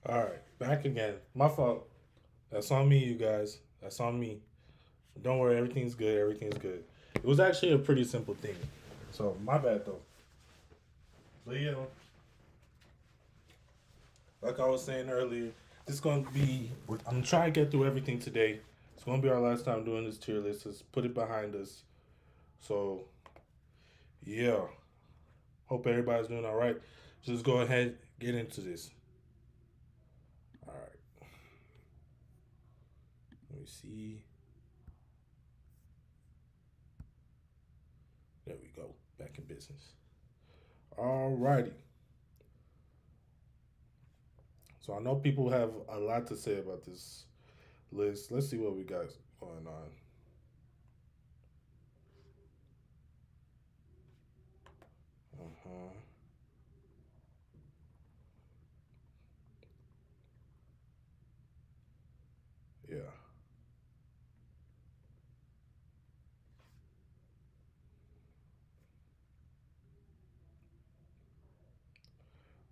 All right, back again. My fault. That's on me, you guys. That's on me. Don't worry, everything's good. Everything's good. It was actually a pretty simple thing. So my bad though. But yeah, like I was saying earlier, this is gonna be. I'm trying to get through everything today. It's gonna be our last time doing this tier list. Let's put it behind us. So yeah, hope everybody's doing all right. Just go ahead, get into this. All right. Let me see. There we go. Back in business. All righty. So I know people have a lot to say about this list. Let's see what we got going on. Uh-huh. Yeah.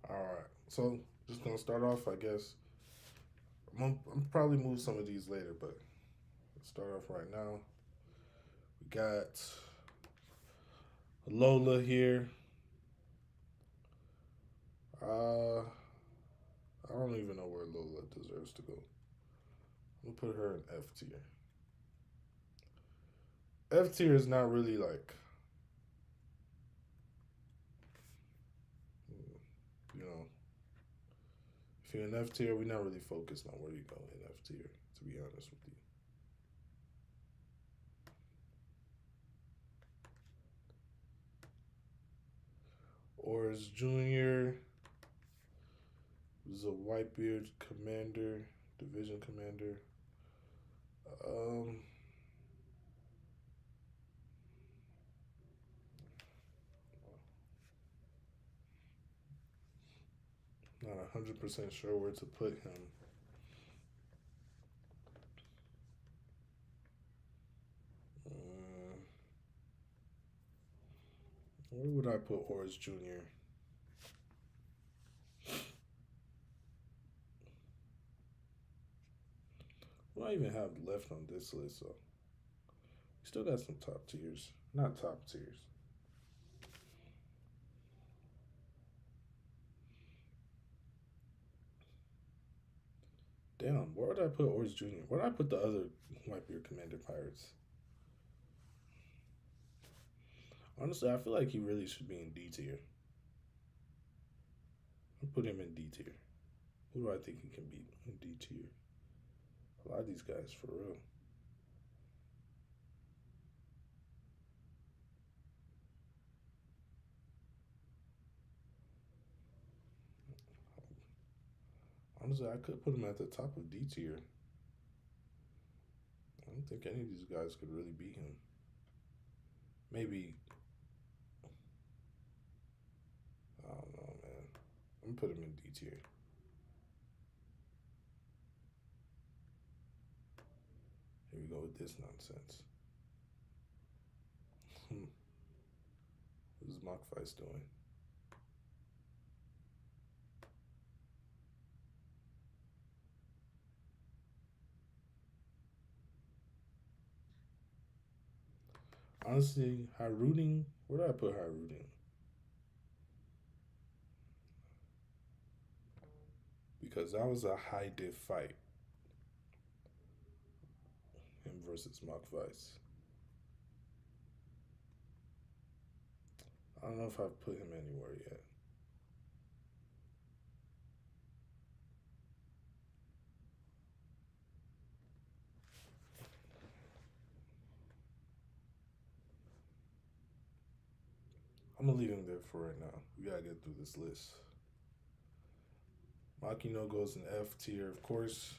All right. So just gonna start off, I guess. I'm probably move some of these later, but let's start off right now. We got Lola here. I don't even know where Lola deserves to go. I'm gonna put her in F tier. F tier is not really like, you know, if you're in F tier, we're not really focused on where you go in F tier, to be honest with you. Oris Jr. was a Whitebeard commander, division commander. Um, Not 100% sure where to put him. Uh, where would I put Oris Jr.? What do I even have left on this list? So we still got some top tiers. Not top tiers. Damn, where would I put Oris Jr.? Where would I put the other Whitebeard Commander Pirates? Honestly, I feel like he really should be in D tier. I'll put him in D tier. Who do I think he can beat in D tier? A lot of these guys, for real. Honestly, I could put him at the top of D tier. I don't think any of these guys could really beat him. Maybe, I don't know, man. I'm gonna put him in D tier. Here we go with this nonsense. Hmm. What's Mockfice doing? Honestly, high rooting. Where did I put high rooting? Because that was a high diff fight. Him versus Mockfice. I don't know if I've put him anywhere yet. I'm gonna leave him there for right now. We gotta get through this list. Makino goes in F tier, of course.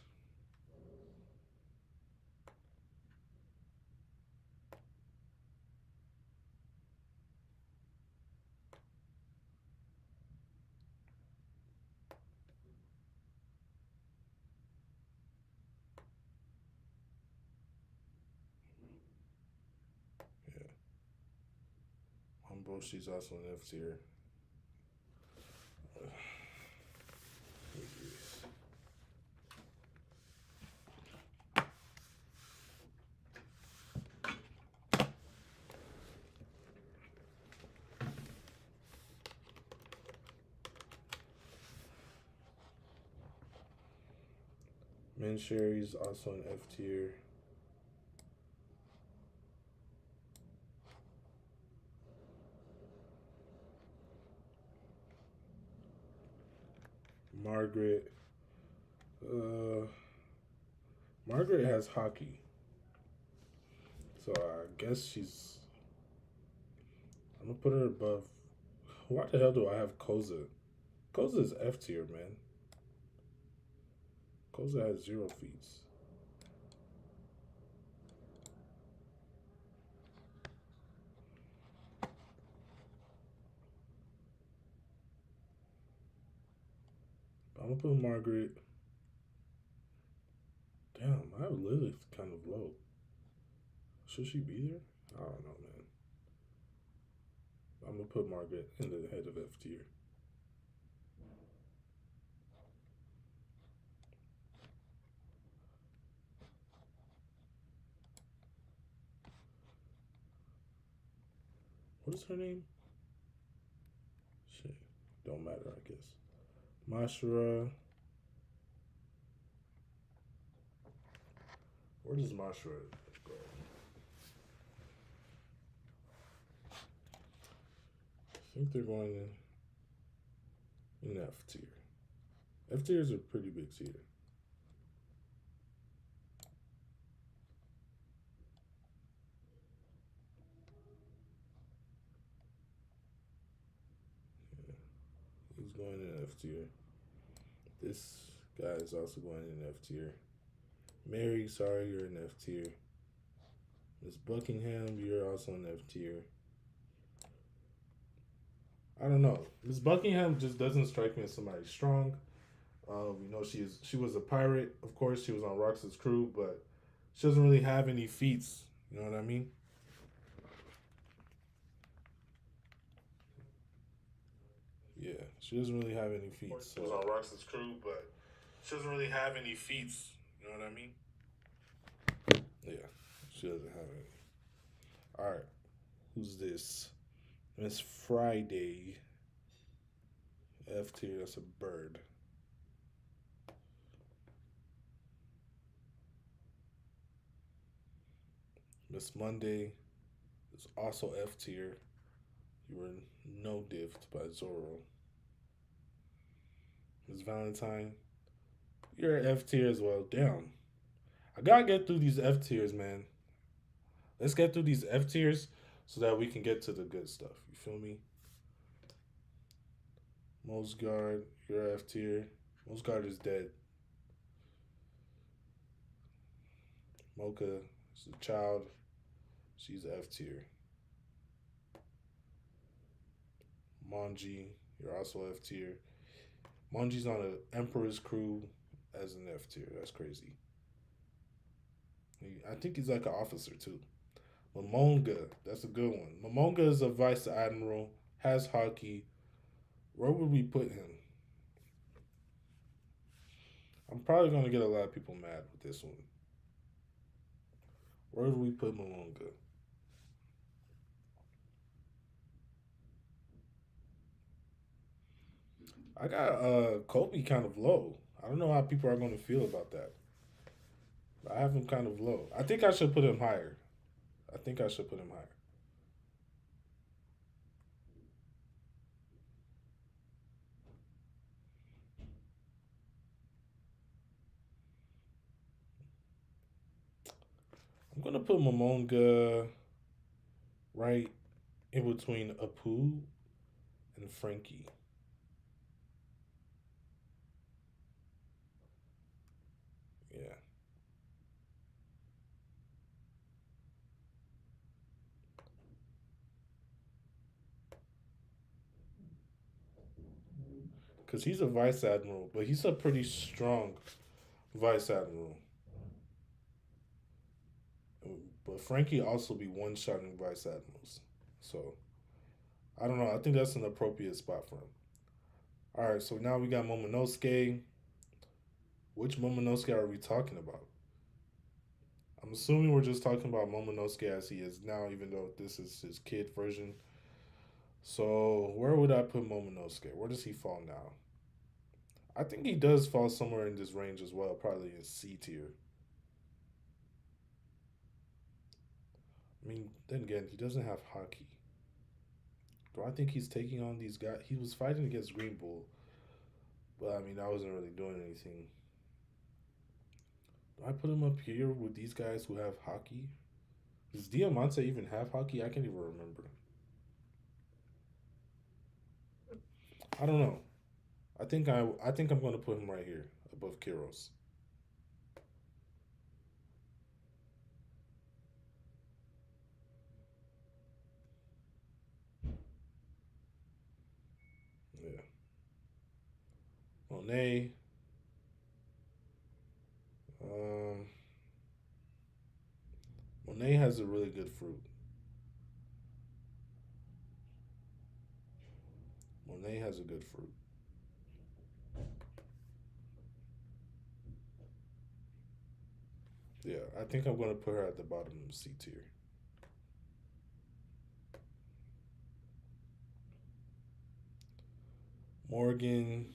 Yeah. Hamboshi's also in F tier. Mancherry's also an F tier. Margaret. Uh, Margaret has hockey, so I guess she's. I'm gonna put her above. Why the hell do I have Koza? Koza is F tier, man. Koza has 0 feats. I'm gonna put Margaret. Damn, I have Lilith kind of low. Should she be there? I don't know, man. I'm gonna put Margaret in the head of F tier. What is her name? Shit, don't matter, I guess. Mashura. Where does Mashura go? I think they're going in F tier. F tier is a pretty big tier. Yeah, he's going in F tier. This guy is also going in F tier. Mary, sorry, you're in F tier. Miss Buckingham, you're also in F tier. I don't know. Miss Buckingham just doesn't strike me as somebody strong. We know she was a pirate. Of course, she was on Rox's crew, but she doesn't really have any feats. You know what I mean? Yeah, she doesn't really have any feats. She was on Rox's crew, but she doesn't really have any feats. You know what I mean? Yeah, she doesn't have any. All right, who's this? Miss Friday. F tier. That's a bird. Miss Monday is also F tier. You were no diffed by Zoro. Miss Valentine, you're F tier as well. Damn. I gotta get through these F tiers, man. Let's get through these F tiers so that we can get to the good stuff. You feel me? Mosgard, you're F tier. Mosgard is dead. Mocha is a child. She's F tier. Monji, you're also F tier. Monji's on an Emperor's crew as an F tier. That's crazy. I think he's like an officer too. Momonga, that's a good one. Momonga is a vice admiral, has hockey. Where would we put him? I'm probably gonna get a lot of people mad with this one. Where would we put Momonga? I got Kobe kind of low. I don't know how people are gonna feel about that. I have him kind of low. I think I should put him higher. I think I should put him higher. I'm gonna put Momonga right in between Apu and Frankie. Yeah. Because he's a vice admiral, but he's a pretty strong vice admiral. But Frankie also be one shotting vice admirals. So I don't know. I think that's an appropriate spot for him. All right, so now we got Momonosuke. Which Momonosuke are we talking about? I'm assuming we're just talking about Momonosuke as he is now, even though this is his kid version. So where would I put Momonosuke? Where does he fall now? I think he does fall somewhere in this range as well, probably in C tier. I mean, then again, he doesn't have hockey. Do I think he's taking on these guys? He was fighting against Green Bull, but I mean, I wasn't really doing anything. Do I put him up here with these guys who have hockey? Does Diamante even have hockey? I can't even remember. I don't know. I think I'm gonna put him right here above Kiros. Yeah. Monet. Um, Monet has a really good fruit. Monet has a good fruit. Yeah, I think I'm gonna put her at the bottom of C tier. Morgan.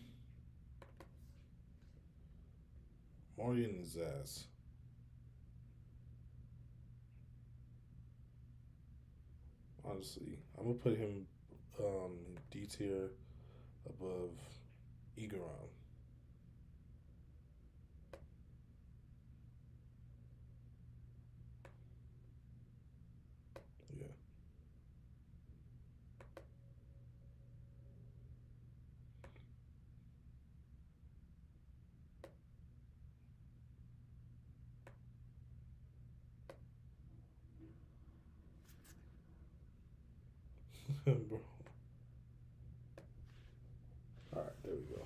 Morgan is ass. Honestly, I'm gonna put him D tier above Egeron. Yeah. Bro. All right, there we go.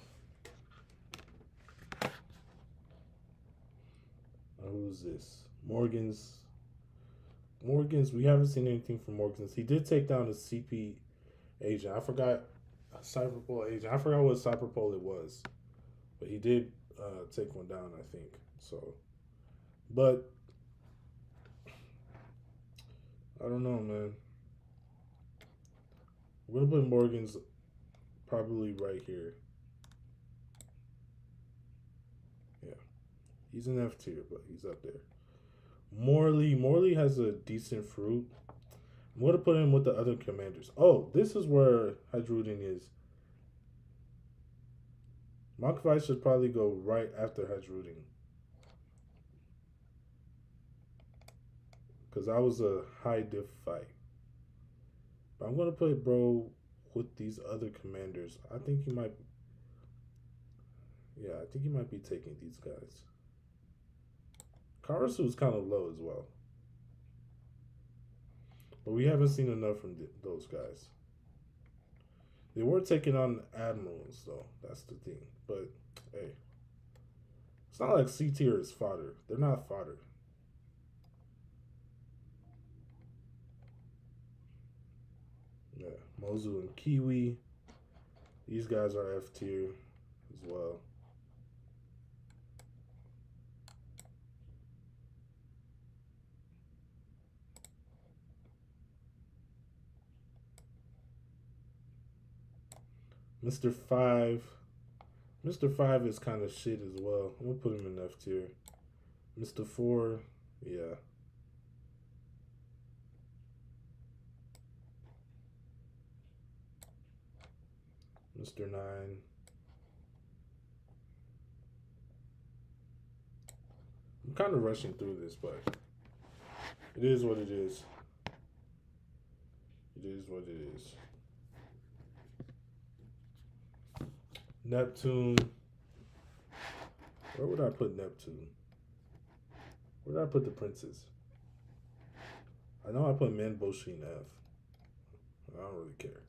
Who's this? Morgan's. We haven't seen anything from Morgan's. He did take down a CP agent. I forgot a Cyberpol agent. I forgot what Cyberpol it was, but he did take one down. I think so. But I don't know, man. We're gonna put Morgan's probably right here. Yeah, he's an F tier, but he's up there. Morley has a decent fruit. I'm gonna put him with the other commanders. Oh, this is where Hadrudin is. Makavai should probably go right after Hadrudin because that was a high diff fight. But I'm gonna put bro with these other commanders. I think he might. Yeah, I think he might be taking these guys. Karasu is kind of low as well, but we haven't seen enough from those guys. They were taking on admirals though. That's the thing. But hey, it's not like C tier is fodder. They're not fodder. Yeah, Mozu and Kiwi. These guys are F tier as well. Mr. Five. Mr. Five is kind of shit as well. I'm gonna put him in F tier. Mr. Four, yeah. Mr. Nine. I'm kind of rushing through this, but it is what it is. It is what it is. Neptune. Where would I put Neptune? Where did I put the princes? I know I put Manboshi in F. I don't really care.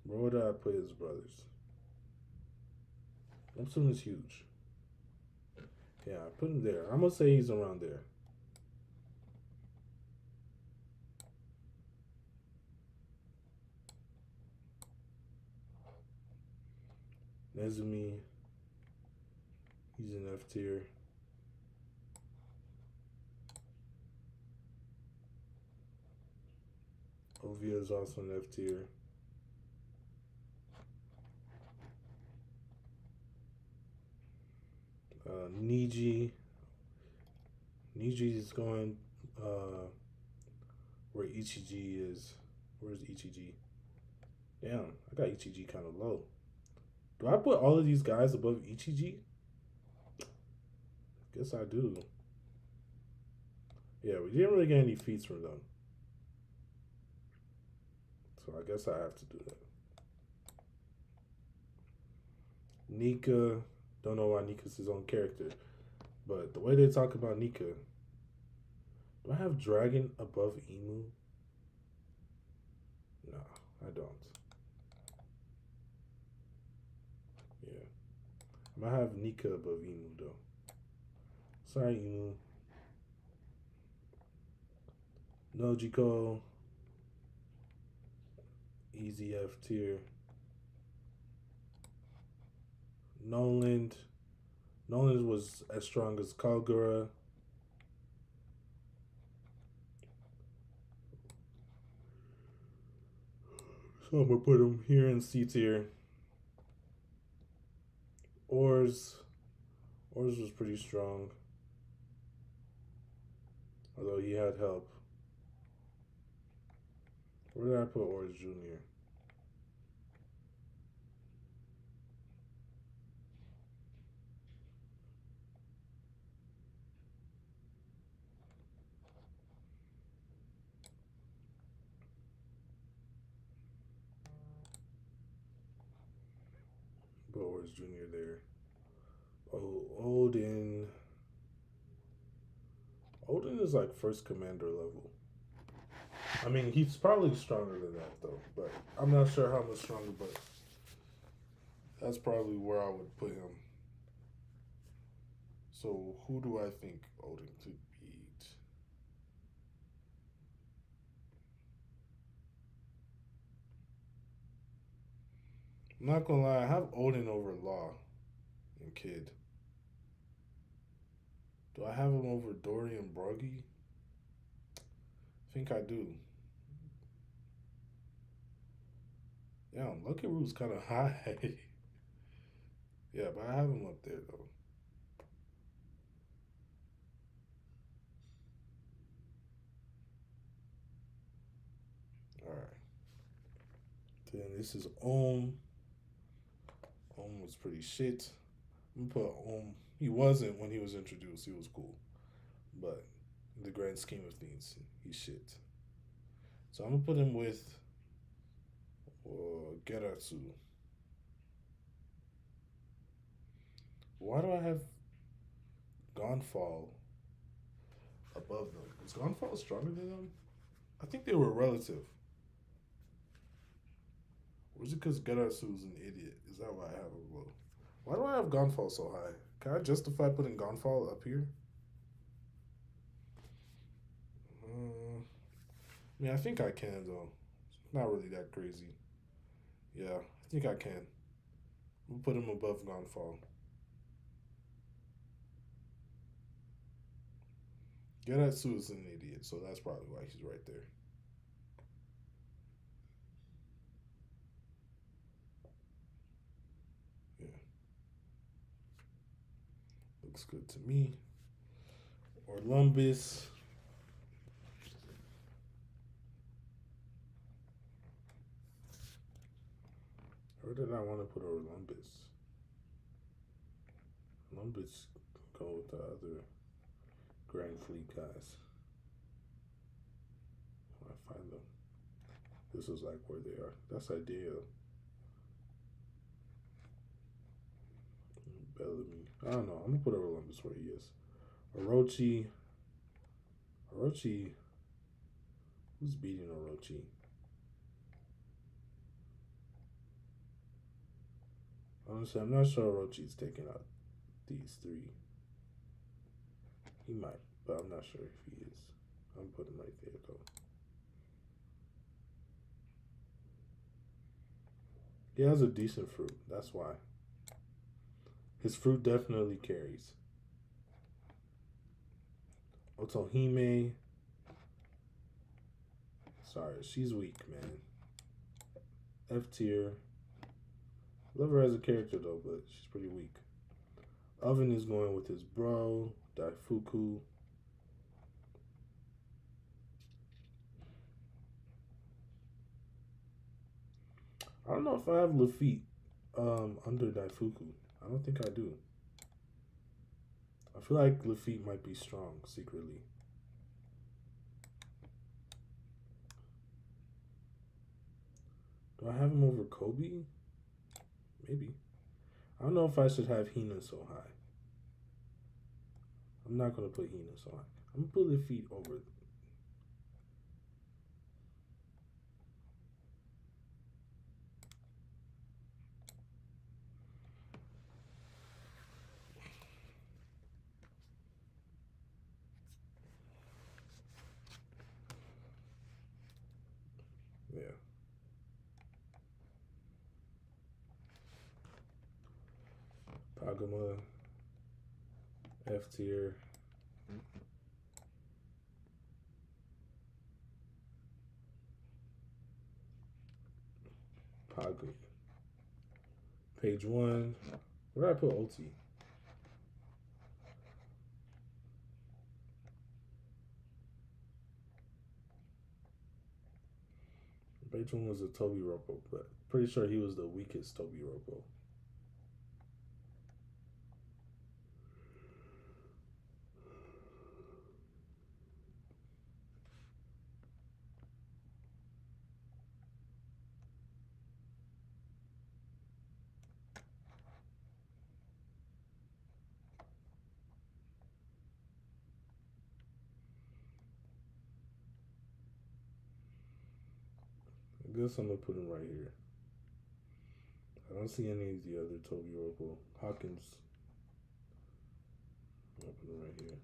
Where would I put his brothers? Neptune is huge. Yeah, I put him there. I'm gonna say he's around there. Nezumi, he's in F tier. Ovia is also in F tier. Niji. Niji is going where Ichiji is. Where's Ichiji? Damn, I got Ichiji kind of low. Do I put all of these guys above Ichiji? Guess I do. Yeah, we didn't really get any feats from them. So I guess I have to do that. Nika, don't know why Nika's his own character. But the way they talk about Nika, do I have Dragon above Emu? No, I don't. Yeah. I might have Nika above Emu though. Sorry, Emu. Nojiko, easy F tier. Noland. Noland was as strong as Kagura. So I'm gonna put him here in C tier. Oars. Oars was pretty strong. Although he had help. Where did I put Oars Jr.? Put Oars Jr. there. Oh, Odin. Odin is like first commander level. I mean, he's probably stronger than that though, but I'm not sure how much stronger, but that's probably where I would put him. So who do I think Odin could beat? I'm not gonna lie, I have Odin over Law and Kid. Do I have him over Dory and Broggy? I think I do. Yeah, Lucky Root's kind of high. Yeah, but I have him up there though. All right. Then this is Om. Om was pretty shit. I'm gonna put Om. He wasn't when he was introduced. He was cool, but in the grand scheme of things, he's shit. So I'm gonna put him with Geratsu. Why do I have Gonfall above them? Is Gonfall stronger than them? I think they were relative. Or is it because Geratsu's an idiot? Is that why I have him low? Why do I have Gonfall so high? Can I justify putting Gonfall up here? I mean, I think I can though. It's not really that crazy. Yeah, I think I can. We'll put him above Gonfall. Geratsu is an idiot, so that's probably why he's right there. Yeah, looks good to me. Orlumbus. Where did I want to put Orlumbus? Orlumbus go with the other Grand Fleet guys. I find them. This is like where they are. That's ideal. Bellamy. I don't know. I'm gonna put Orlumbus where he is. Orochi. Orochi. Who's beating Orochi? Honestly, I'm not sure Orochi's taking out these three. He might, but I'm not sure if he is. I'm putting him right there though. He has a decent fruit. That's why. His fruit definitely carries. Otohime. Sorry, she's weak, man. F tier. Love her as a character though, but she's pretty weak. Oven is going with his bro, Daifuku. I don't know if I have Lafitte under Daifuku. I don't think I do. I feel like Lafitte might be strong secretly. Do I have him over Kobe? Maybe. I don't know if I should have Hina so high. I'm not gonna put Hina so high. I'm gonna put Lafitte over. Yeah. Pagama, F tier. Pagu. Page 1. Where did I put OT? Page 1 was a Toby Ropo, but pretty sure he was the weakest Toby Ropo. I guess I'm gonna put him right here. I don't see any of the other Toby Ropo. Hawkins. I'm gonna put him right here.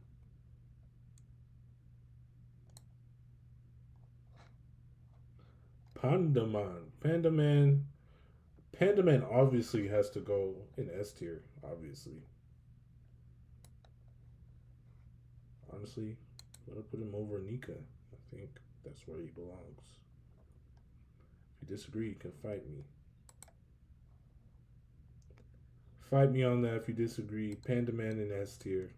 Pandaman. Pandaman. Pandaman obviously has to go in S tier, obviously. Honestly, I'm gonna put him over Nika. I think that's where he belongs. If you disagree, you can fight me. Fight me on that if you disagree. Pandaman in S tier.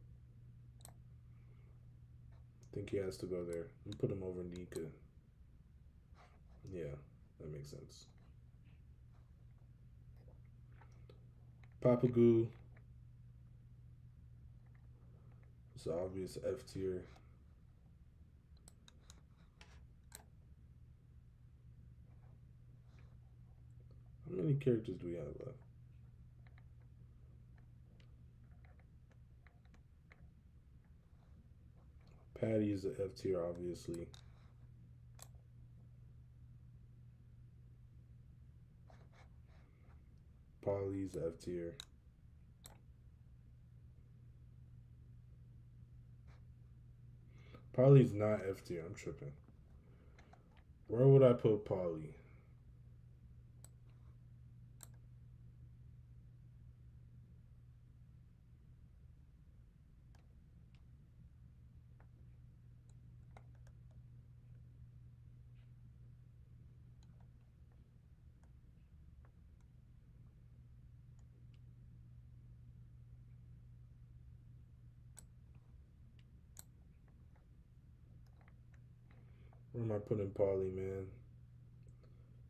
I think he has to go there. We put him over Nika. Yeah, that makes sense. Papagoo. It's obvious F tier. How many characters do we have left? Patty is the F tier, obviously. Polly's F tier. Polly's not F tier. I'm tripping. Where would I put Polly? Where am I putting Polly, man?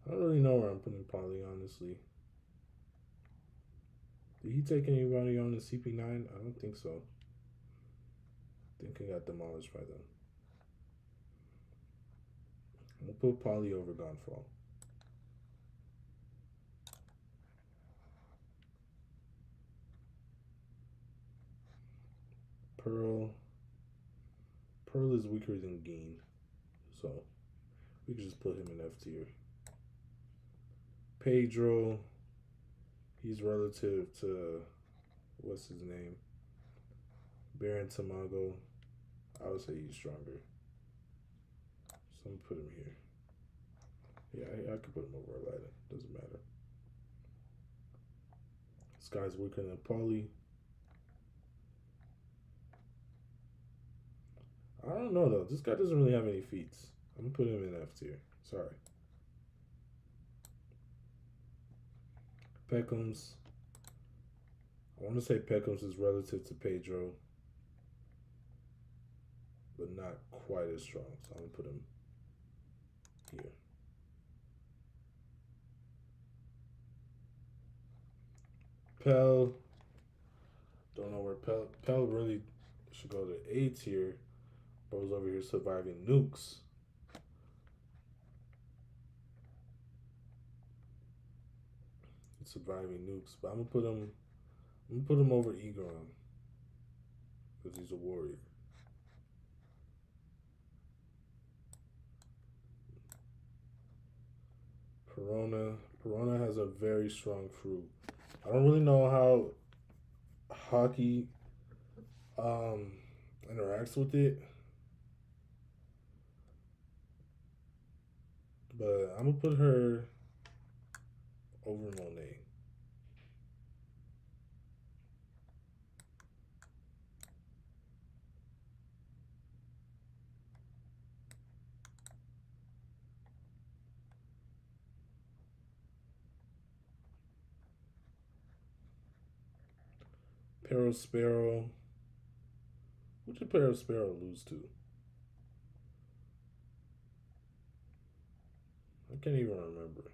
I don't really know where I'm putting Polly, honestly. Did he take anybody on the CP9? I don't think so. I think he got demolished by them. I'm gonna put Polly over Gonfall. Pearl. Pearl is weaker than Geen. So we could just put him in F tier. Pedro. He's relative to what's his name? Baron Tamago. I would say he's stronger. So I'm gonna put him here. Yeah, I could put him over Aladdin. Doesn't matter. This guy's weaker than Paulie. I don't know though. This guy doesn't really have any feats. I'm gonna put him in F tier. Sorry. Peckham's I want to say Peckham's is relative to Pedro, but not quite as strong. So I'm gonna put him here. Pell, don't know where Pell really should go to A tier. Bro's over here surviving nukes. Surviving nukes, but I'm gonna put him over Egron because he's a warrior. Perona has a very strong fruit. I don't really know how hockey um interacts with it, but I'm gonna put her over Monet. Perospero. What did Perospero lose to? I can't even remember.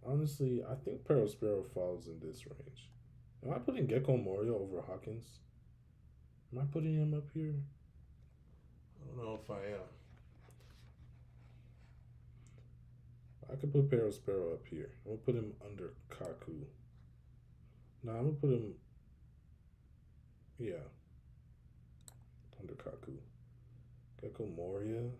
Honestly, I think Perospero falls in this range. Am I putting Gecko Moria over Hawkins? Am I putting him up here? I don't know if I am. I could put Perospero up here. I'm gonna put him under Kaku. No, I'm gonna put him, yeah, under Kaku. Gecko Moria.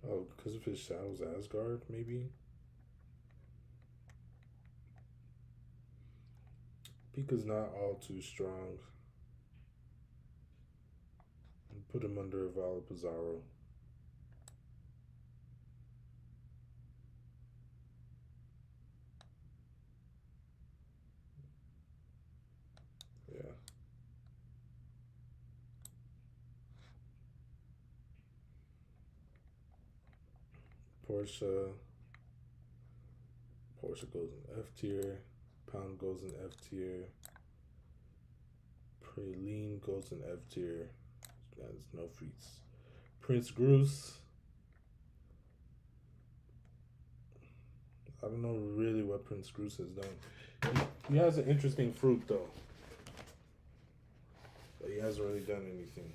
Oh, because of his Shadows Asgard, maybe? Pika's not all too strong. Put him under Vala Pizarro. Yeah. Portia. Portia goes in F tier. Pound goes in F tier. Praline goes in F tier. That's no feats. Prince Groose. I don't know really what Prince Groose has done. He has an interesting fruit though. But he hasn't really done anything.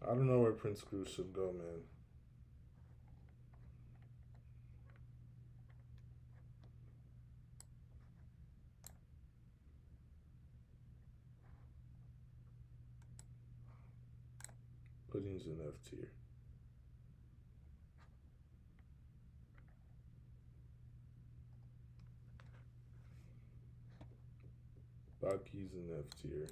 I don't know where Prince Groose should go, man. Pudding's in F tier. Baki's in F tier.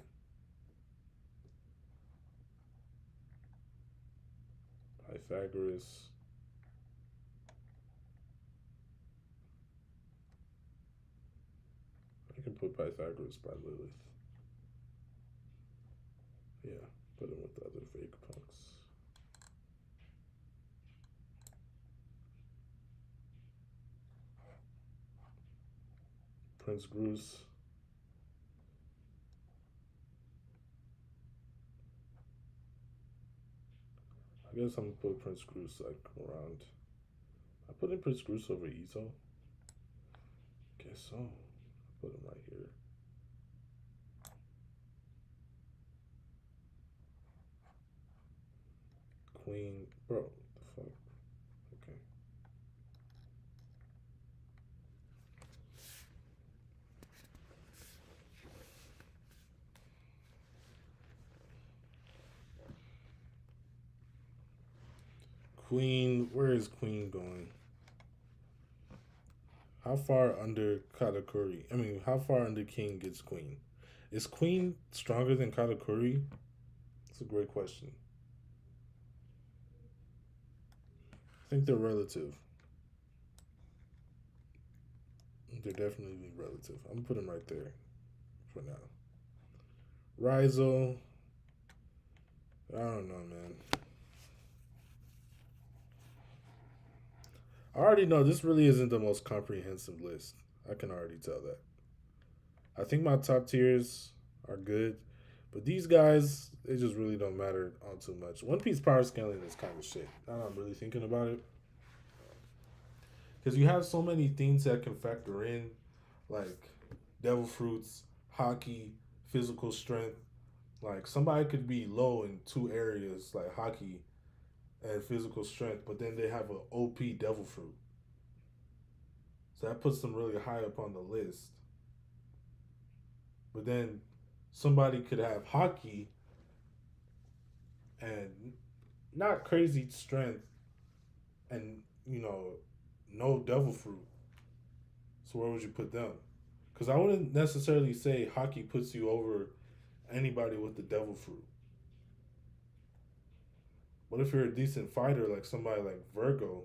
Pythagoras. I can put Pythagoras by Lilith. Yeah, put him with the other fake punks. Prince Groose. I guess I'm gonna put Prince Groose like around. I put in Prince Groose over Izo. Guess so. Put him right here. Queen, bro. What the fuck? Okay. Queen, where is Queen going? How far under Katakuri? I mean, how far under King gets Queen? Is Queen stronger than Katakuri? That's a great question. I think they're relative. They're definitely relative. I'm gonna put them right there for now. Rizo, I don't know, man. I already know this really isn't the most comprehensive list. I can already tell that. I think my top tiers are good, but these guys, they just really don't matter all too much. One Piece power scaling is kind of shit. Now that I'm really thinking about it, because you have so many things that can factor in, like devil fruits, hockey, physical strength. Like somebody could be low in two areas, like hockey and physical strength, but then they have a OP devil fruit. So that puts them really high up on the list. But then somebody could have hockey and not crazy strength and, no devil fruit. So where would you put them? Because I wouldn't necessarily say hockey puts you over anybody with the devil fruit. But if you're a decent fighter, like somebody like Virgo,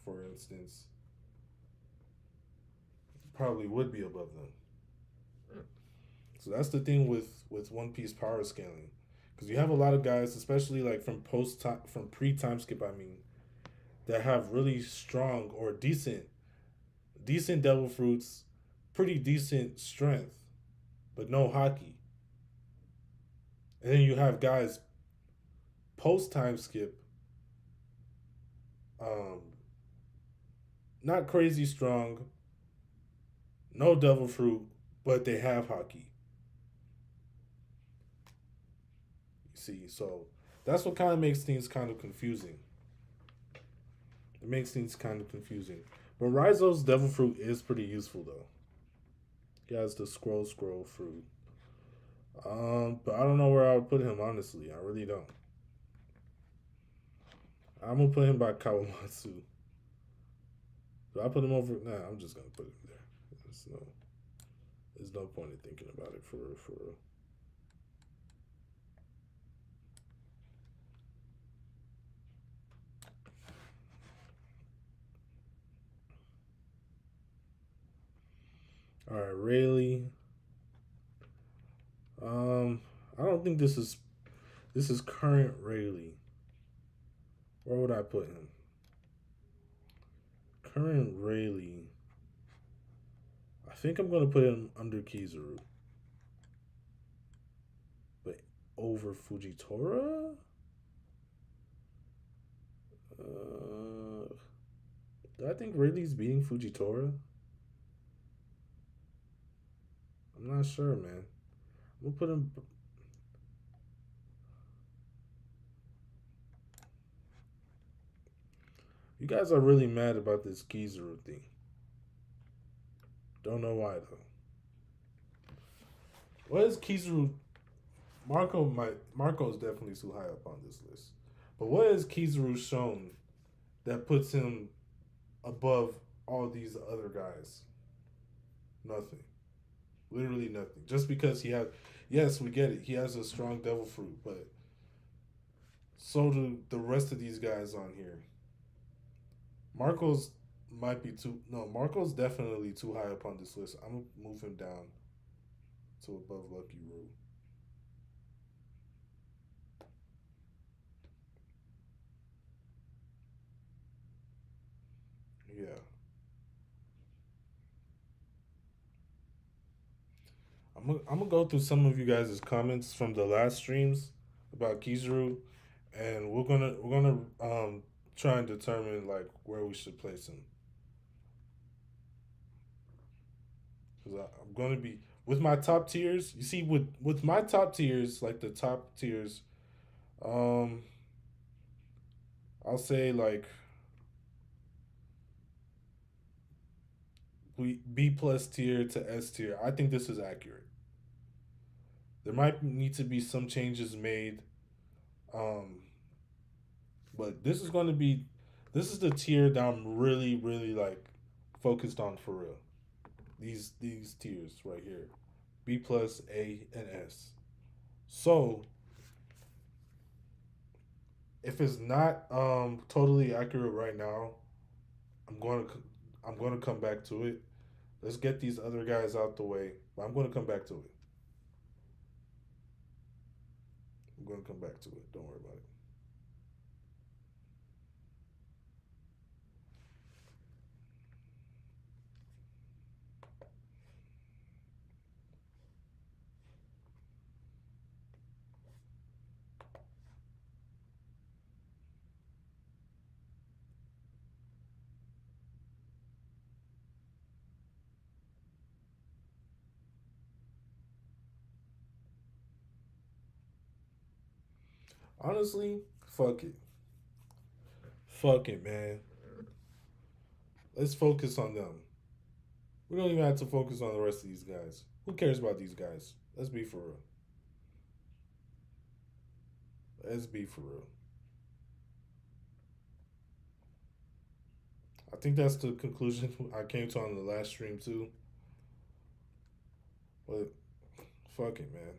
for instance, probably would be above them. So that's the thing with One Piece power scaling, because you have a lot of guys, especially like from pre time skip. I mean, that have really strong or decent devil fruits, pretty decent strength, but no hockey. And then you have guys post time skip, um, not crazy strong, no devil fruit, but they have hockey. You see, so that's what kind of makes things kind of confusing. It makes things kind of confusing. But Rizo's devil fruit is pretty useful though. He has the scroll fruit. But I don't know where I would put him honestly. I really don't. I'm gonna put him by Kawamatsu. Do I put him over? Nah, I'm just gonna put him there. There's no, there's no point in thinking about it for real, for real. All right, Rayleigh. Um, I don't think this is current Rayleigh. Where would I put him? Current Rayleigh. I think I'm gonna put him under Kizaru, but over Fujitora. Do I think Rayleigh's beating Fujitora? I'm not sure, man. I'm gonna put him. You guys are really mad about this Kizaru thing. Don't know why though. What is Kizaru? Marco's definitely too high up on this list. But what has Kizaru shown that puts him above all these other guys? Nothing. Literally nothing. Just because yes, we get it. He has a strong devil fruit, but so do the rest of these guys on here. Marco's might be too. No, Marco's definitely too high up on this list. I'm gonna move him down to above Lucky Roo. Yeah, I'm gonna go through some of you guys' comments from the last streams about Kizaru, and we're gonna try and determine like where we should place him. Because I'm gonna be with my top tiers. You see, with my top tiers, like the top tiers, um, I'll say like we B plus tier to S tier. I think this is accurate. There might need to be some changes made, um, but this is the tier that I'm really like focused on for real. These tiers right here, B plus, A, and S. So if it's not totally accurate right now, I'm going to I'm going to come back to it. Let's get these other guys out the way. But I'm going to come back to it. I'm going to come back to it. Don't worry about it. Honestly, fuck it. Fuck it, man. Let's focus on them. We don't even have to focus on the rest of these guys. Who cares about these guys? Let's be for real. Let's be for real. I think that's the conclusion I came to on the last stream too. But fuck it, man.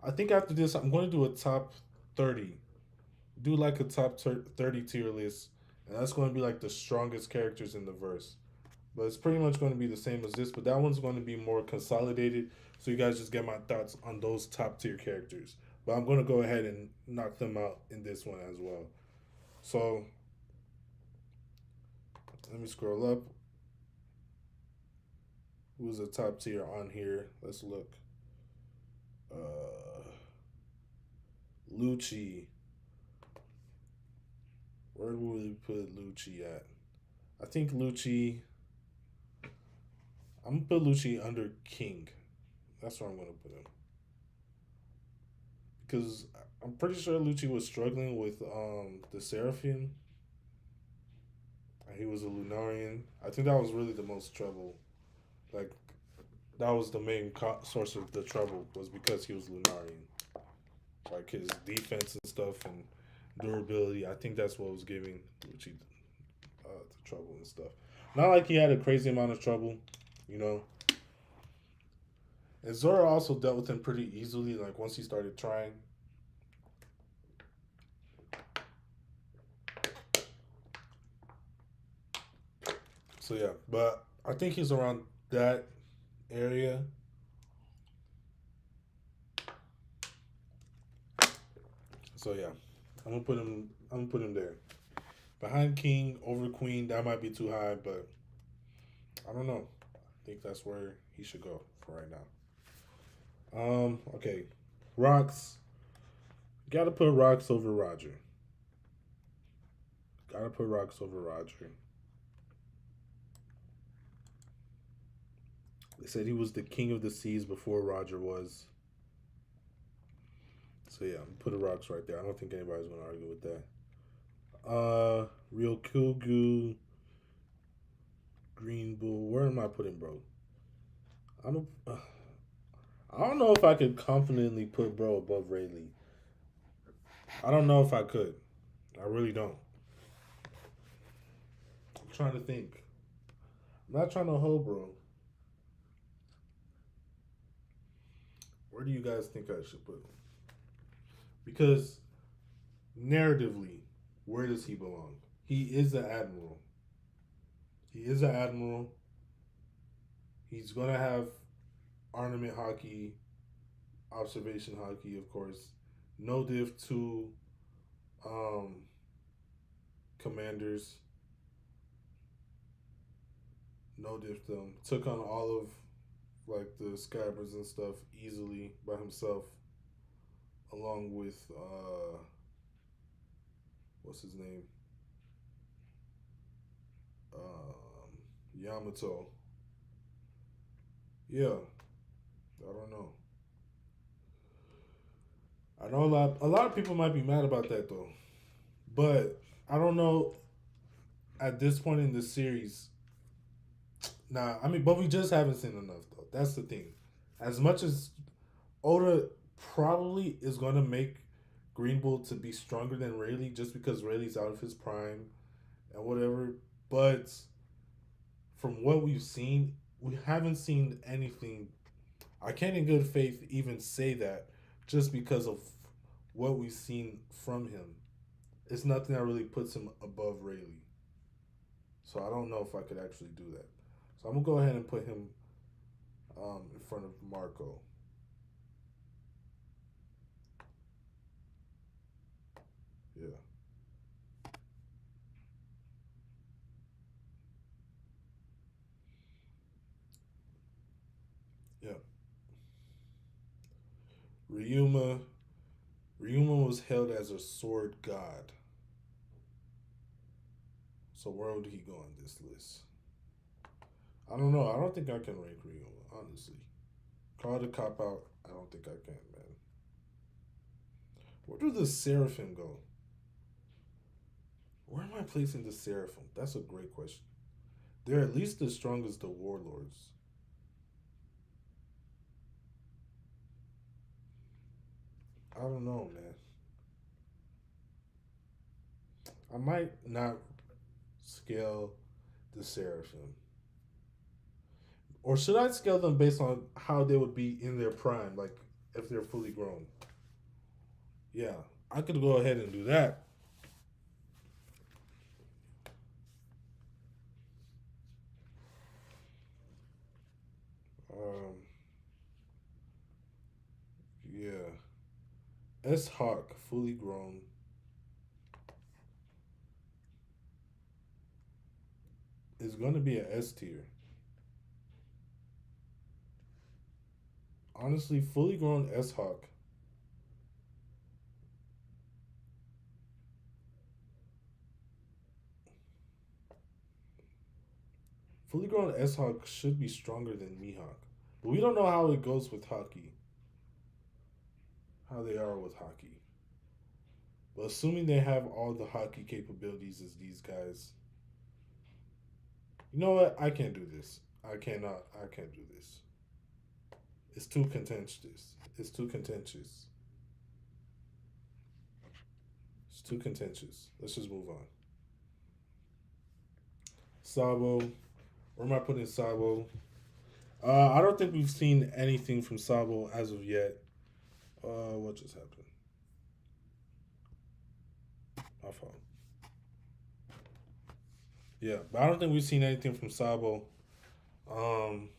I think after this, I'm going to do a top 30. Do like a top 30 tier list. And that's going to be like the strongest characters in the verse. But it's pretty much going to be the same as this. But that one's going to be more consolidated. So you guys just get my thoughts on those top tier characters. But I'm going to go ahead and knock them out in this one as well. So let me scroll up. Who's a top tier on here? Let's look. Uh, Lucci. Where would we put Lucci at? I think Lucci. I'm gonna put Lucci under King. That's where I'm gonna put him because I'm pretty sure Lucci was struggling with the Seraphim. And he was a Lunarian. I think that was really the most trouble. Like that was the main source of the trouble was because he was Lunarian. Like his defense and stuff and durability. I think that's what was giving Lucci the trouble and stuff. Not like he had a crazy amount of trouble, you know. And Zora also dealt with him pretty easily. Like once he started trying. So yeah, but I think he's around that area. So yeah, I'm gonna put him. I'm gonna put him there. Behind King, over Queen, that might be too high, but I don't know. I think that's where he should go for right now. Okay. Rocks. Gotta put Rocks over Roger. Gotta put Rocks over Roger. They said he was the king of the seas before Roger was. So yeah, I'm put a Rocks right there. I don't think anybody's gonna argue with that. Real Kugu, Green Bull. Where am I putting, bro? I'm a. I don't know if I could confidently put bro above Rayleigh. I don't know if I could. I really don't. I'm trying to think. I'm not trying to hold bro. Where do you guys think I should put him? Because narratively, where does he belong? He is an admiral. He is an admiral. He's gonna have ornament haki, observation haki, of course. No diff to um, commanders. No diff them. Took on all of like the scabbers and stuff easily by himself, along with what's his name? Yamato. Yeah, I don't know. I know a lot of people might be mad about that though, but I don't know at this point in the series. Nah, I mean, but we just haven't seen enough though. That's the thing. As much as Oda probably is gonna make Green Bull to be stronger than Rayleigh just because Rayleigh's out of his prime and whatever. But from what we've seen, we haven't seen anything. I can't in good faith even say that just because of what we've seen from him. It's nothing that really puts him above Rayleigh. So I don't know if I could actually do that. So I'm gonna go ahead and put him in front of Marco. Yeah, yeah. Ryuma. Ryuma was held as a sword god. So where would he go on this list? I don't know. I don't think I can rank Ryuma, honestly. Call it a cop out. I don't think I can, man. Where do the Seraphim go? Where am I placing the Seraphim? That's a great question. They're at least as strong as the Warlords. I don't know, man. I might not scale the Seraphim. Or should I scale them based on how they would be in their prime, like if they're fully grown? Yeah, I could go ahead and do that. Um, yeah. S Hawk, fully grown, is going to be an S tier. Honestly, fully grown S Hawk. Fully grown S Hawk should be stronger than Mihawk. But we don't know how it goes with Hockey, how they are with Hockey. But assuming they have all the hockey capabilities as these guys, you know what? I can't do this. I cannot. I can't do this. It's too contentious. It's too contentious. It's too contentious. Let's just move on. Sabo. Where am I putting Sabo? I don't think we've seen anything from Sabo as of yet. What just happened? My fault. Yeah, but I don't think we've seen anything from Sabo. Um,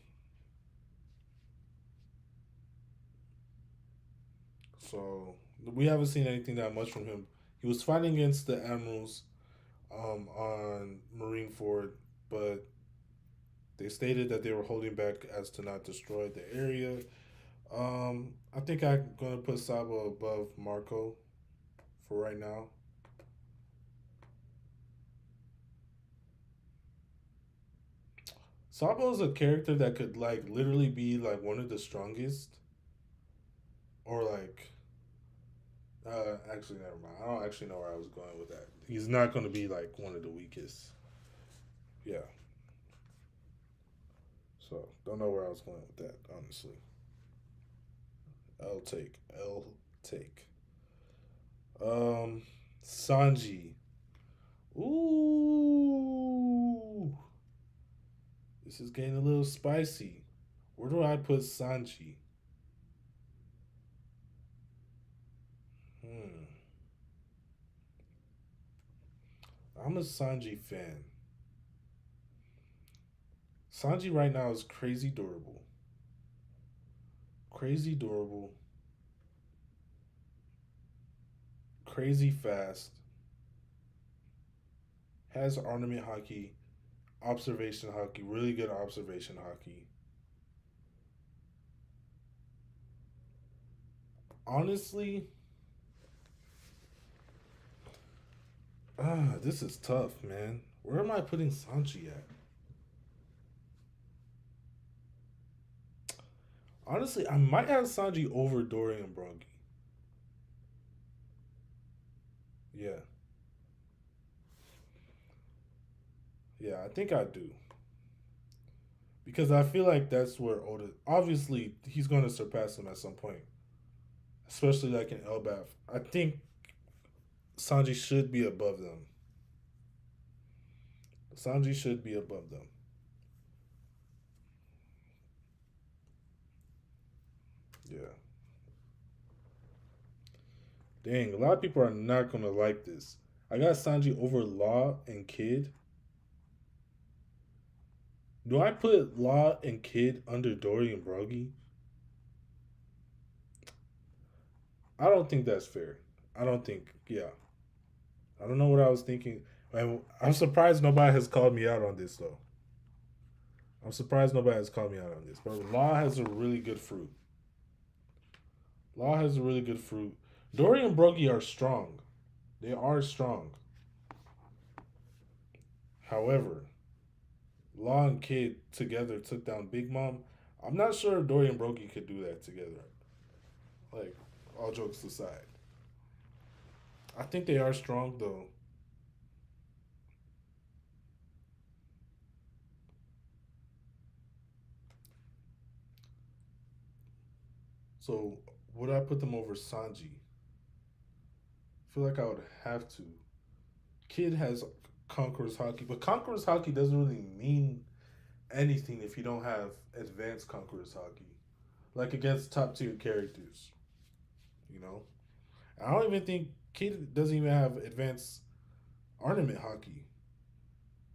so we haven't seen anything that much from him. He was fighting against the Admirals on Marineford, but they stated that they were holding back as to not destroy the area. I think I'm gonna put Sabo above Marco for right now. Sabo is a character that could like literally be like one of the strongest, or like actually never mind. I don't actually know where I was going with that. He's not gonna be like one of the weakest. Yeah, so don't know where I was going with that honestly. L take L take. Um, Sanji. Ooh, this is getting a little spicy. Where do I put Sanji? Hmm. I'm a Sanji fan. Sanji right now is crazy durable. Crazy durable. Crazy fast. Has ornament hockey. Observation hockey. Really good observation hockey. Honestly, this is tough, man. Where am I putting Sanji at? Honestly, I might have Sanji over Dorian Brongi. Yeah, yeah, I think I do because I feel like that's where Oda. Obviously, he's going to surpass him at some point. especially like in Elbaf. I think Sanji should be above them. Sanji should be above them. Yeah. Dang, a lot of people are not gonna like this. I got Sanji over Law and Kid. Do I put Law and Kid under Dory and Brogy? I don't think that's fair. I don't think. Yeah, I don't know what I was thinking. I'm surprised nobody has called me out on this though. I'm surprised nobody has called me out on this. But Law has a really good fruit. Law has a really good fruit. Dory and Brogy are strong. They are strong. However, Law and Kid together took down Big Mom. I'm not sure if Dory and Brogy could do that together. Like, all jokes aside. I think they are strong though. So would I put them over Sanji? I feel like I would have to. Kid has Conqueror's Haki, but Conqueror's Haki doesn't really mean anything if you don't have advanced Conqueror's Haki. Like against top tier characters, you know? I don't even think Kid doesn't even have advanced Ornament Haki.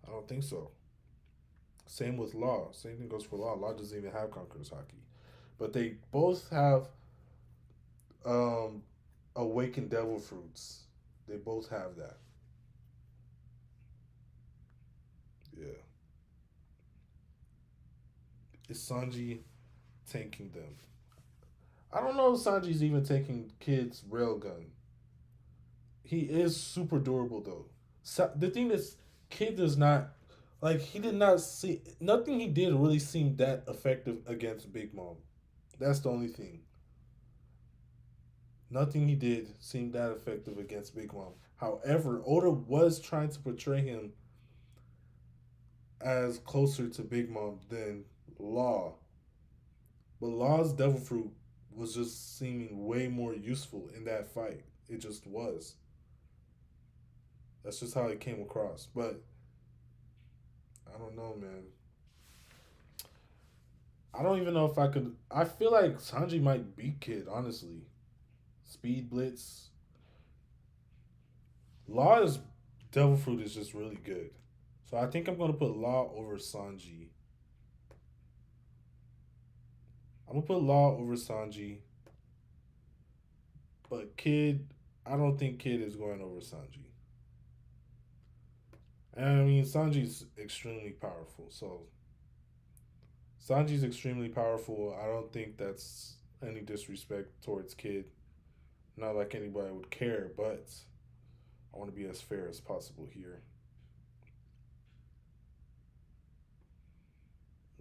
I don't think so. Same with Law. Same thing goes for Law. Law doesn't even have Conqueror's Haki. But they both have um, Awakened Devil Fruits. They both have that. Yeah. Is Sanji tanking them? I don't know if Sanji's even taking Kid's railgun. He is super durable though. The thing is, Kid does not like he did not see nothing he did really seemed that effective against Big Mom. That's the only thing. Nothing he did seemed that effective against Big Mom. However, Oda was trying to portray him as closer to Big Mom than Law. But Law's Devil Fruit was just seeming way more useful in that fight. It just was. That's just how it came across. But I don't know, man. I don't even know if I could. I feel like Sanji might beat Kid, honestly. Speed Blitz. Law's Devil Fruit is just really good. So I think I'm going to put Law over Sanji. I'm going to put Law over Sanji. But Kid, I don't think Kid is going over Sanji. And I mean, Sanji's extremely powerful. So Sanji's extremely powerful. I don't think that's any disrespect towards Kid. Not like anybody would care, but I want to be as fair as possible here.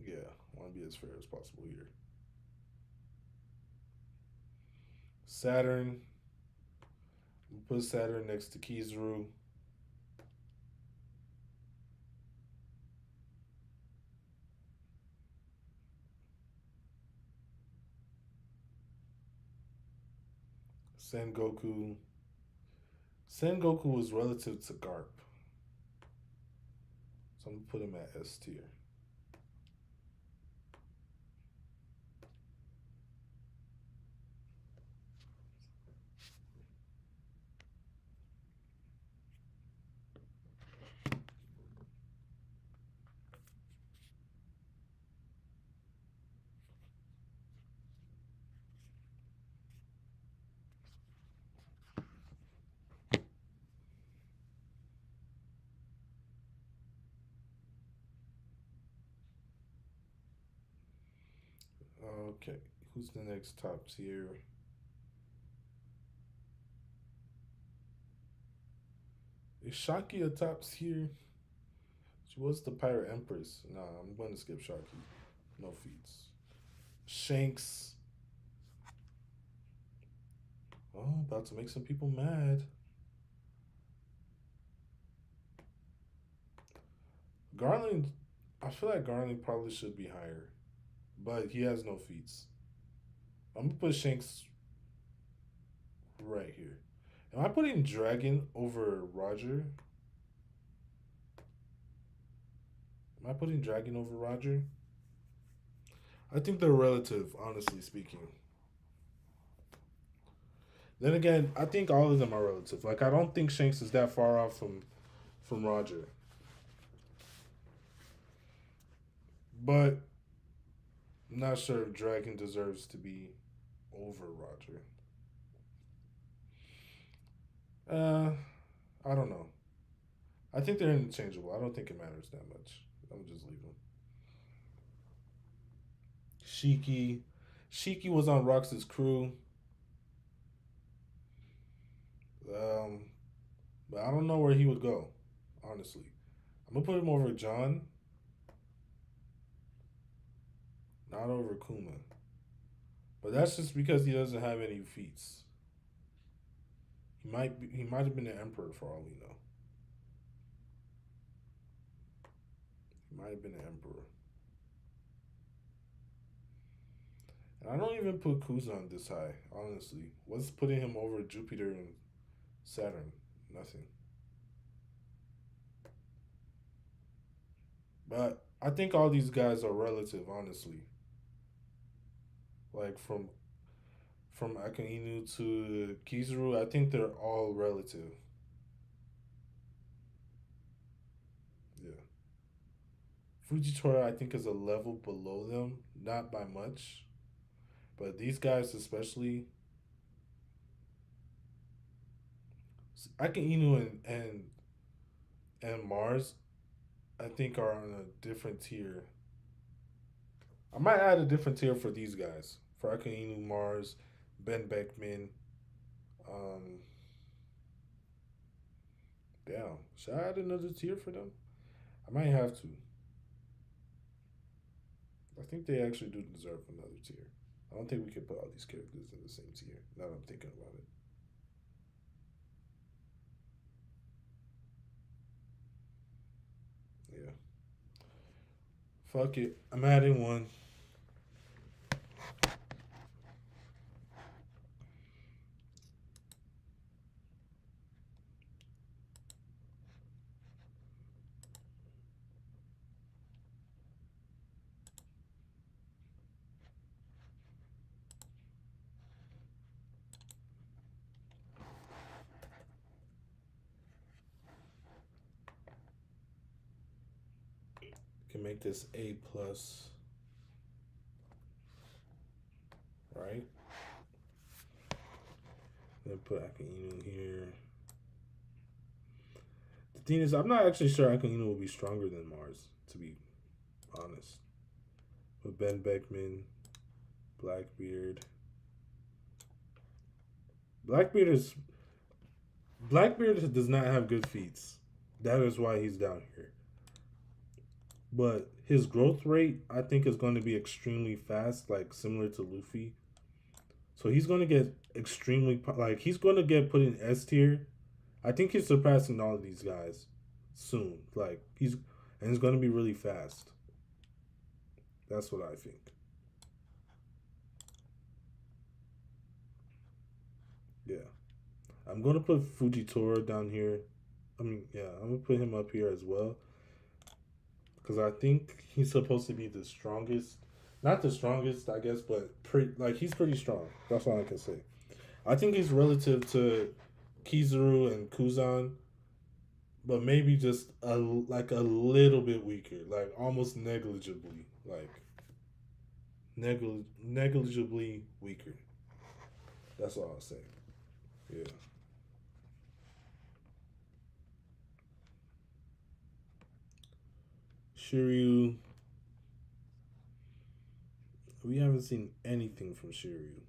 Yeah, I want to be as fair as possible here. Saturn. We put Saturn next to Kizaru. Sengoku. Sengoku was relative to Garp. So I'm going to put him at S tier. Okay, who's the next top tier? Is Shaki a top tier? She was the Pirate Empress. Nah, I'm going to skip Shaki. No feats. Shanks. Oh, about to make some people mad. Garland, I feel like Garland probably should be higher, but he has no feats. I'm gonna put Shanks. right here. Am I putting Dragon over Roger? Am I putting Dragon over Roger? I think they're relative, honestly speaking. Then again, I think all of them are relative. Like I don't think Shanks is that far off from Roger, but I'm not sure if Dragon deserves to be over Roger. Uh, I don't know. I think they're interchangeable. I don't think it matters that much. I'm just leave them. Shiki, Shiki was on Rox's crew, um, but I don't know where he would go. Honestly, I'm gonna put him over John, not over Kuma. But that's just because he doesn't have any feats. He might have been the emperor for all we know. He might have been the emperor. And I don't even put Kuzan this high, honestly. What's putting him over Jupiter and Saturn? Nothing. But I think all these guys are relative, honestly. Like from Akainu to Kizuru, I think they're all relative. Yeah. Fujitora, I think, is a level below them, not by much. But these guys, especially Akainu and Mars, I think are on a different tier. I might add a different tier for these guys. For Akainu, Mars, Ben Beckman. Um, Damn. Should I add another tier for them? I might have to. I think they actually do deserve another tier. I don't think we can put all these characters in the same tier. Now that I'm thinking about it. Yeah. Fuck it. I'm adding one. Can make this A plus, right? Then put Akainu here. The thing is, I'm not actually sure Akainu will be stronger than Mars, to be honest. With Ben Beckman, Blackbeard. Blackbeard is Blackbeard does not have good feats. That is why he's down here. But his growth rate, I think, is going to be extremely fast, like similar to Luffy. So he's going to get extremely like he's going to get put in S tier. I think he's surpassing all of these guys soon. Like he's and it's going to be really fast. That's what I think. Yeah, I'm going to put Fujitora down here. I mean, yeah, I'm gonna put him up here as well because I think he's supposed to be the strongest. Not the strongest, I guess, but like he's pretty strong. That's all I can say. I think he's relative to Kizuru and Kuzan, but maybe just a little bit weaker, like almost negligibly, like negligibly weaker. That's all I'll say. Yeah, Shiryu. We haven't seen anything from Shiryu,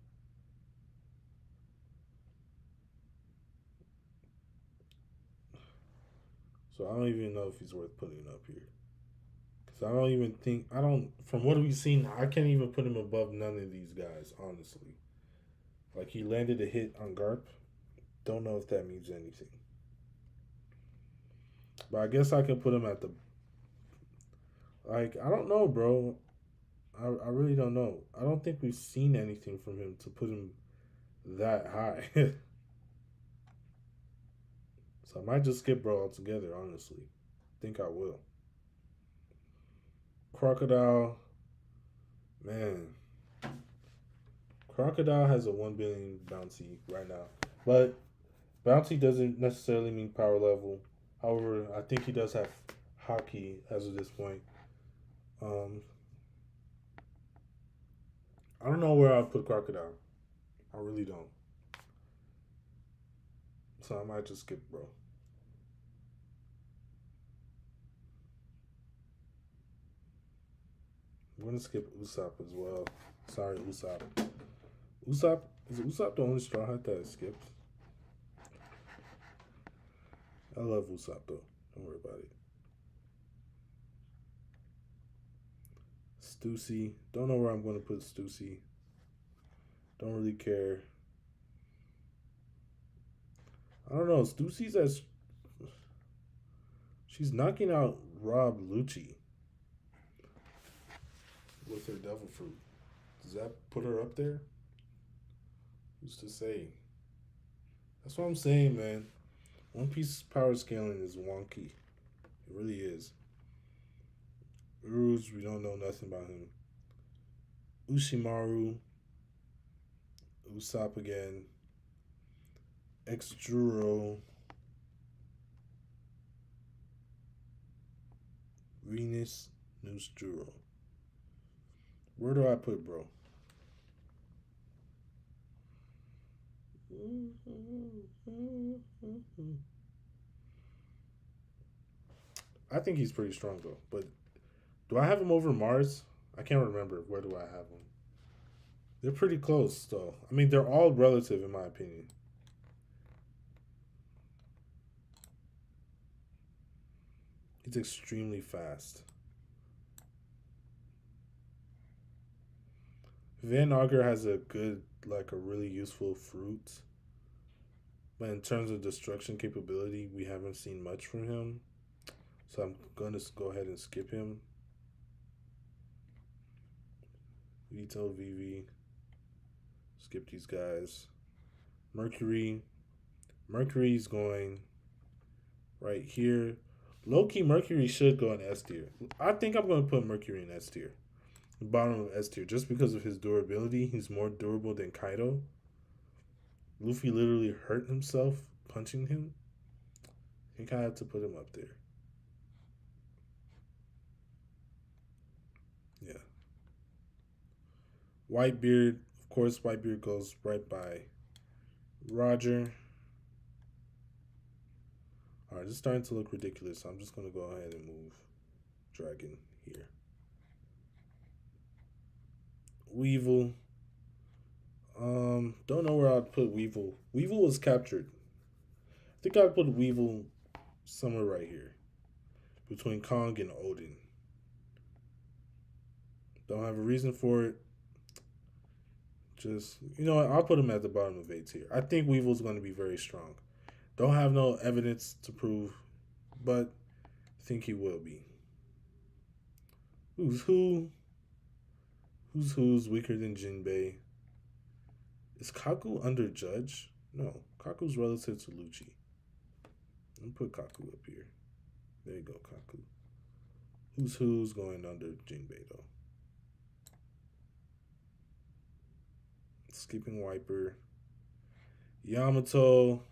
so I don't even know if he's worth putting up here. Cause I don't even think I don't. From what we've seen, I can't even put him above none of these guys. Honestly, like he landed a hit on Garp. Don't know if that means anything, but I guess I can put him at the like. I don't know, bro. I really don't know. I don't think we've seen anything from him to put him that high. So I might just skip bro altogether, honestly. Think I will. Crocodile, man. Crocodile has a 1 billion bounty right now. But bounty doesn't necessarily mean power level. However, I think he does have hockey as of this point. Um, I don't know where I'll put Crocodile. I really don't. So I might just skip, bro. I'm gonna skip Usopp as well. Sorry, Usopp. Usopp is Usopp the only Straw Hat that skipped? I love Usopp though. Don't worry about it. Stussy. Don't know where I'm gonna put Stussy. Don't really care. I don't know. Stussy's as she's knocking out Rob Lucci with her devil fruit. Does that put her up there? Who's to say? That's what I'm saying, man. One Piece power scaling is wonky. It really is. Rouge, we don't know nothing about him. Ushimaru, Usopp again. Exturo, Venus, Nusturo. Where do I put bro? I think he's pretty strong though. But do I have him over Mars? I can't remember. Where do I have him? They're pretty close though. I mean, they're all relative in my opinion. He's extremely fast. Van Auger has a good, like a really useful fruit. But in terms of destruction capability, we haven't seen much from him. So I'm gonna go ahead and skip him. Vito, Vivi. Skip these guys. Mercury. Mercury's going right here. Low key, Mercury should go in S tier. I think I'm gonna put Mercury in S tier. Bottom of S tier, just because of his durability. He's more durable than Kaido. Luffy literally hurt himself punching him. I think I have to put him up there. Yeah. Whitebeard, of course, Whitebeard goes right by Roger. All right, it's starting to look ridiculous. So I'm just gonna go ahead and move Dragon here. Weevil. Don't know where I'd put Weevil. Weevil was captured. I think I'd put Weevil somewhere right here between Kong and Odin. Don't have a reason for it. Just what? I'll put him at the bottom of A tier. I think Weevil's going to be very strong. Don't have no evidence to prove, but I think he will be. Who's who? Who's weaker than Jinbei? Is Kaku under Judge? No, Kaku's relative to Lucci. Let me put Kaku up here. There you go, Kaku. Who's going under Jinbei though? Skipping Wiper. Yamato.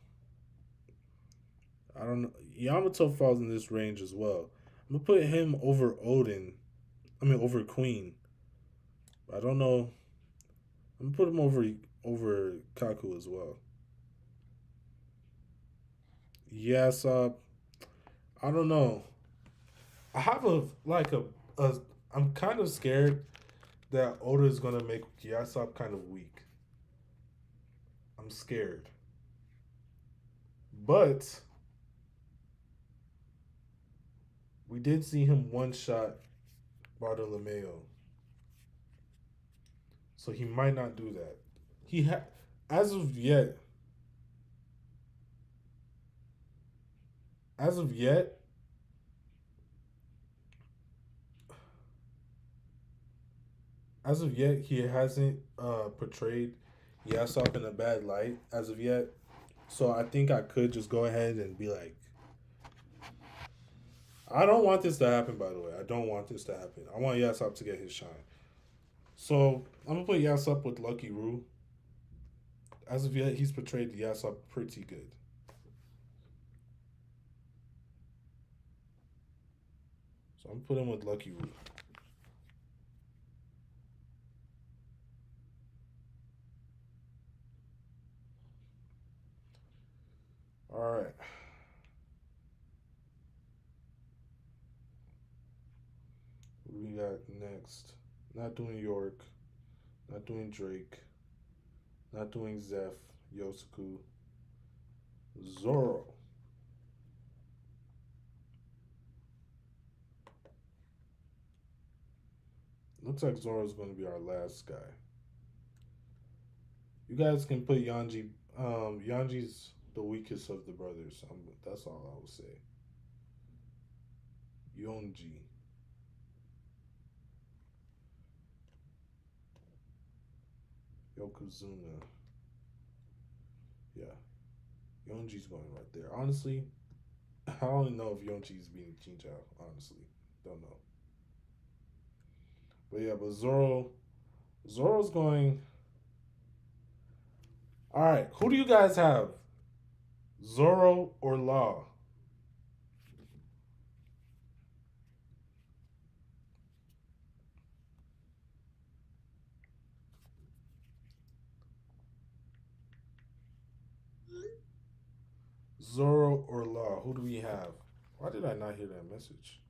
I don't know. Yamato falls in this range as well. I'm gonna put him over Odin. Over Queen. I don't know. I'm gonna put him over Kaku as well. Yasop. I don't know. I have a. I'm kind of scared that Oda is gonna make Yasop kind of weak. I'm scared, but we did see him one shot Bartolomeo, so he might not do that. He as of yet, as of yet, as of yet, he hasn't portrayed Yasop in a bad light. As of yet, So I think I could just go ahead and be like, I don't want this to happen. By the way, I don't want this to happen. I want Yasop to get his shine. So I'm gonna put Yasop with Lucky Roo. As of yet, he's portrayed Yasop pretty good. So I'm putting him with Lucky Roo. All right. What do we got next? Not doing York. Not doing Drake. Not doing Zeph. Yosuku. Zoro. Looks like Zoro's going to be our last guy. You guys can put Yanji. Yanji's the weakest of the brothers. That's all I would say. Yonji. Yokozuna. Yeah. Yonji's going right there. Honestly, I don't know if Yonji's beating Jinchao. Honestly. Don't know. But yeah, but Zoro's going. All right. Who do you guys have? Zoro or Law? Zoro or Law? Who do we have? Why did I not hear that message?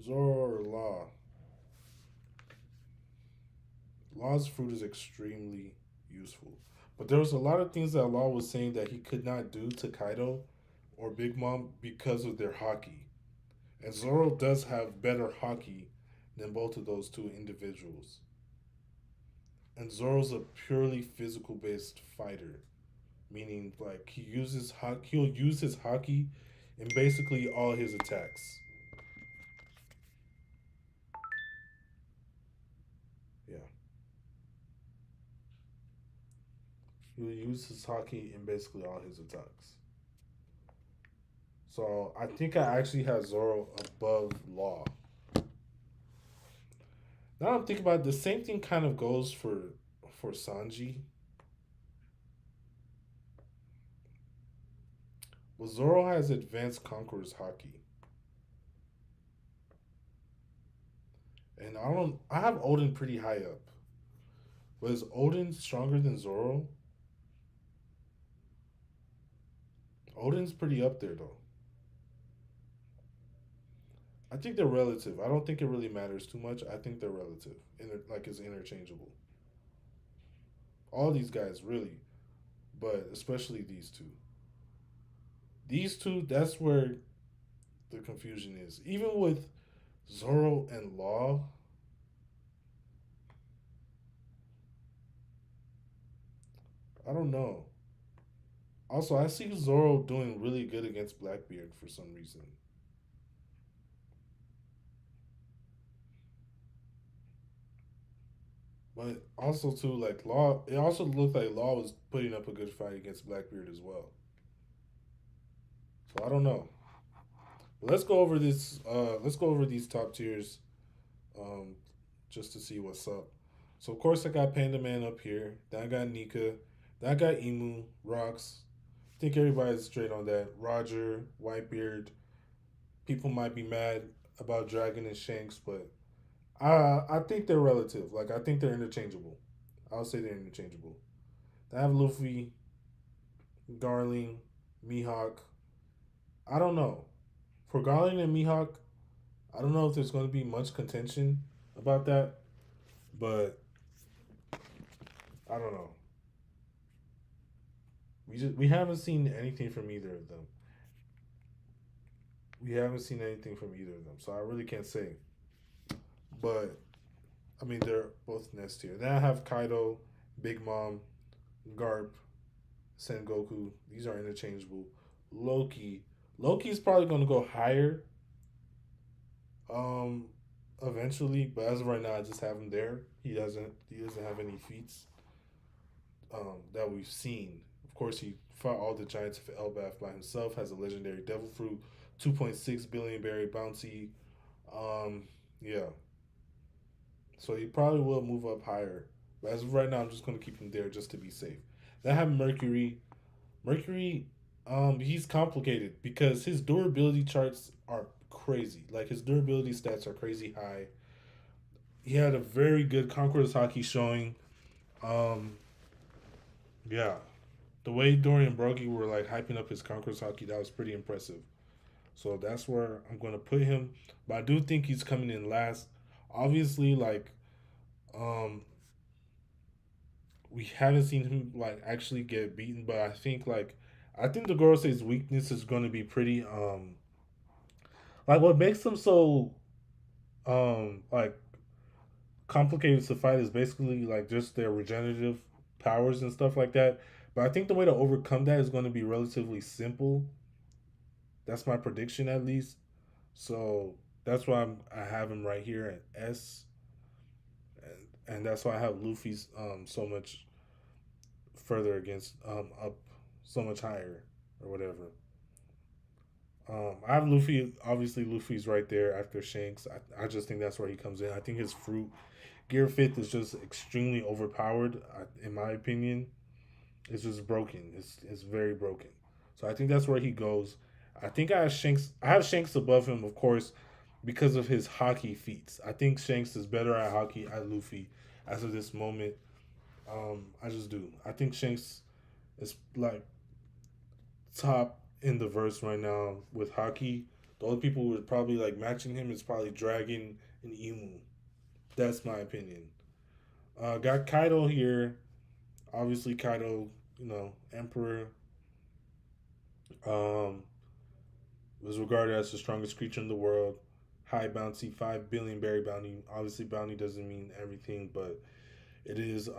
Zoro or Law? Law's fruit is extremely useful. But there was a lot of things that Law was saying that he could not do to Kaido or Big Mom because of their hockey. And Zoro does have better hockey than both of those two individuals. And Zoro's a purely physical based fighter, meaning like he'll use his hockey in basically all his attacks. Yeah. He'll use his hockey in basically all his attacks. So I think I actually have Zoro above Law. Now I'm thinking about it, the same thing kind of goes for Sanji. Well, Zoro has advanced Conqueror's hockey, and I have Odin pretty high up. But is Odin stronger than Zoro? Odin's pretty up there though. I think they're relative. I don't think it really matters too much. I think they're relative. Like it's interchangeable. All these guys really, but especially these two. These two, that's where the confusion is. Even with Zoro and Law, I don't know. Also, I see Zoro doing really good against Blackbeard for some reason. But also too, like Law, it also looked like Law was putting up a good fight against Blackbeard as well. So I don't know. But let's go over this. Let's go over these top tiers, um, just to see what's up. So of course I got Panda Man up here. Then I got Nika. Then I got Emu, Rocks. I think everybody's straight on that. Roger, Whitebeard. People might be mad about Dragon and Shanks, but I think they're relative. Like I think they're interchangeable. I'll say they're interchangeable. They have Luffy, Garling, Mihawk. I don't know. For Garling and Mihawk, I don't know if there's going to be much contention about that, but I don't know. We haven't seen anything from either of them. We haven't seen anything from either of them, so I really can't say. But I mean, they're both next tier. Then I have Kaido, Big Mom, Garp, Sengoku. These are interchangeable. Loki. Loki's probably going to go higher. Um, eventually, but as of right now, I just have him there. He doesn't have any feats that we've seen. Of course, he fought all the giants of Elbaf by himself. Has a legendary Devil Fruit, 2.6 billion berry bounty. Um, yeah, so he probably will move up higher. But as of right now, I'm just gonna keep him there just to be safe. Then I have Mercury. Mercury, he's complicated because his durability charts are crazy. Like his durability stats are crazy high. He had a very good Conqueror's Hockey showing. Um, yeah, the way Dorian Broggy were like hyping up his Conqueror's Hockey, that was pretty impressive. So that's where I'm gonna put him. But I do think he's coming in last. Obviously, like um, we haven't seen him like actually get beaten, but I think the Gorosei's weakness is gonna be pretty like what makes them so like complicated to fight is basically like just their regenerative powers and stuff like that. But I think the way to overcome that is going to be relatively simple. That's my prediction at least. So that's why I have him right here at S, and that's why I have Luffy's so much further against up so much higher or whatever. I have Luffy. Obviously, Luffy's right there after Shanks. I just think that's where he comes in. I think his fruit gear fifth is just extremely overpowered, in my opinion. It's just broken. It's very broken. So I think that's where he goes. I think I have Shanks. I have Shanks above him, of course, because of his hockey feats. I think Shanks is better at hockey at Luffy as of this moment. I just do. I think Shanks is like top in the verse right now with hockey. The only people who are probably like matching him is probably Dragon and Emu. That's my opinion. Got Kaido here. Obviously, Kaido, Emperor, um, was regarded as the strongest creature in the world. High bounty, 5 billion berry bounty. Obviously, bounty doesn't mean everything, but it is.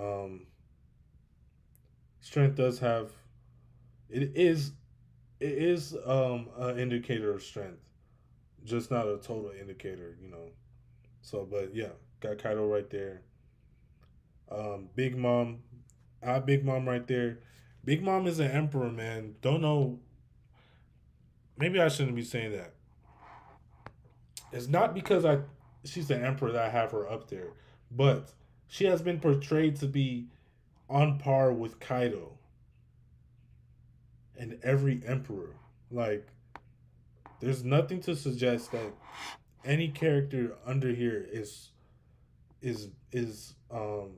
Strength does have. It is. It is an indicator of strength, just not a total indicator. So, but yeah, got Kaido right there. Big Mom, I have Big Mom right there. Big Mom is an emperor, man. Don't know. Maybe I shouldn't be saying that. It's not because she's the emperor that I have her up there, but she has been portrayed to be on par with Kaido and every emperor. Like, there's nothing to suggest that any character under here is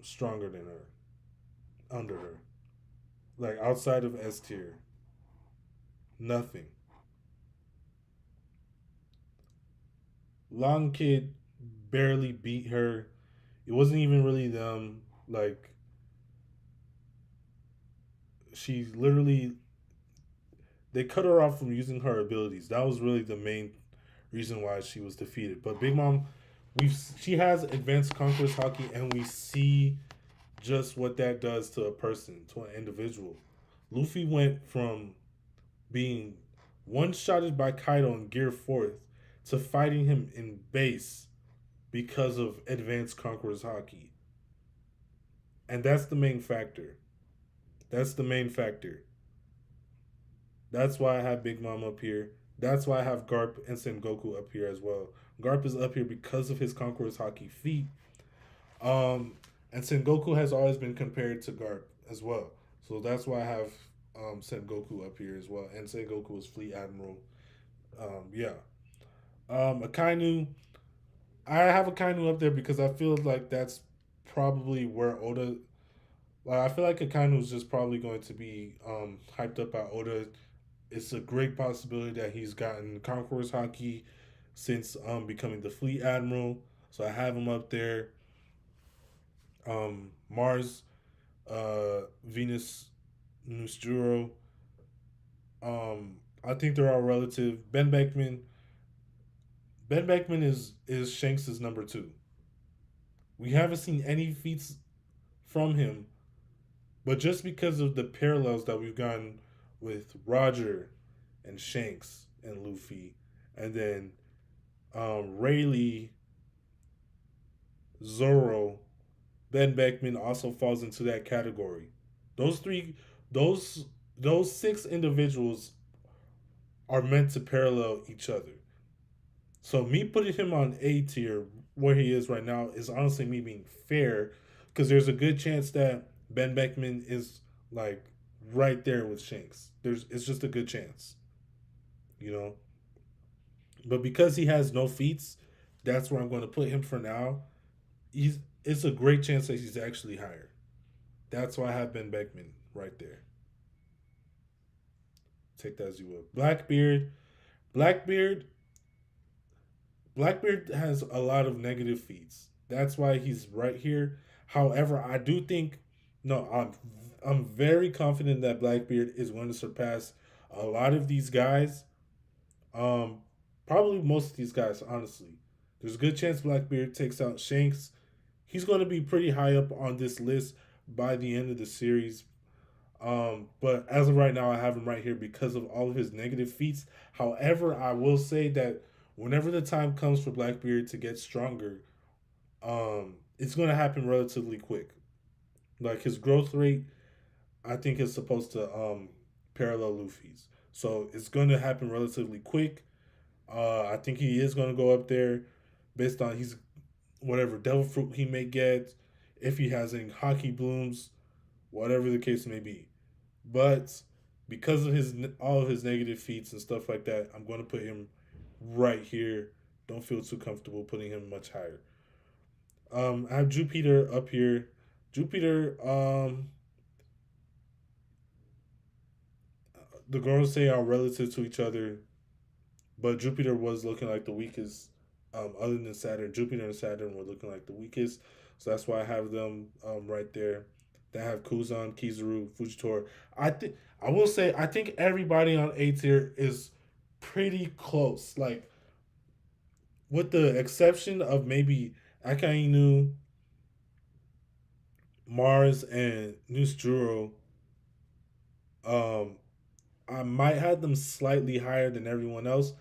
stronger than her under her. Like outside of S tier, nothing. Long Kid barely beat her. It wasn't even really them. Like she literally they cut her off from using her abilities. That was really the main reason why she was defeated. But Big Mom, she has advanced conquest hockey, and we see just what that does to a person, to an individual. Luffy went from being one shotted by Kaido in Gear Fourth to fighting him in base because of advanced conquerors hockey. And that's the main factor. That's the main factor. That's why I have Big Mom up here. That's why I have Garp and Sengoku up here as well. Garp is up here because of his Conqueror's Hockey feat. And Sengoku has always been compared to Garp as well. So that's why I have Sengoku up here as well. And Sengoku is Fleet Admiral. Yeah. Akainu. I have Akainu up there because I feel like that's probably where Oda. Like I feel like Akainu is just probably going to be hyped up by Oda. It's a great possibility that he's gotten Conqueror's Hockey since becoming the Fleet Admiral. So I have him up there. Mars, Venus, Nusturo. I think they're all relative. Ben Beckman. Ben Beckman is Shanks's number two. We haven't seen any feats from him, but just because of the parallels that we've gotten with Roger and Shanks and Luffy, and then Rayleigh Zoro, Ben Beckman also falls into that category. Those three, those those six individuals are meant to parallel each other. So me putting him on A tier where he is right now is honestly me being fair, because there's a good chance that Ben Beckman is like right there with Shanks. It's just a good chance, you know. But because he has no feats, that's where I'm going to put him for now. He's It's a great chance that he's actually higher. That's why I have Ben Beckman right there. Take that as you will. Blackbeard, Blackbeard has a lot of negative feats. That's why he's right here. However, I do think no, I'm very confident that Blackbeard is going to surpass a lot of these guys. Um, Probably most of these guys, honestly. There's a good chance Blackbeard takes out Shanks. He's going to be pretty high up on this list by the end of the series. But as of right now, I have him right here because of all of his negative feats. However, I will say that whenever the time comes for Blackbeard to get stronger, it's going to happen relatively quick. Like his growth rate, I think is supposed to parallel Luffy's, so it's going to happen relatively quick. I think he is going to go up there based on he's whatever devil fruit he may get, if he has any hockey blooms, whatever the case may be. But because of his all of his negative feats and stuff like that, I'm going to put him right here. Don't feel too comfortable putting him much higher. I have Jupiter up here. Jupiter, the girls say are relative to each other, but Jupiter was looking like the weakest. Other than Saturn, Jupiter and Saturn were looking like the weakest, so that's why I have them right there. They have Kuzan, Kizaru, Fujitora. I will say I think everybody on A tier is pretty close. Like with the exception of maybe Akainu, Mars, and Nusjuro, um, I might have them slightly higher than everyone else,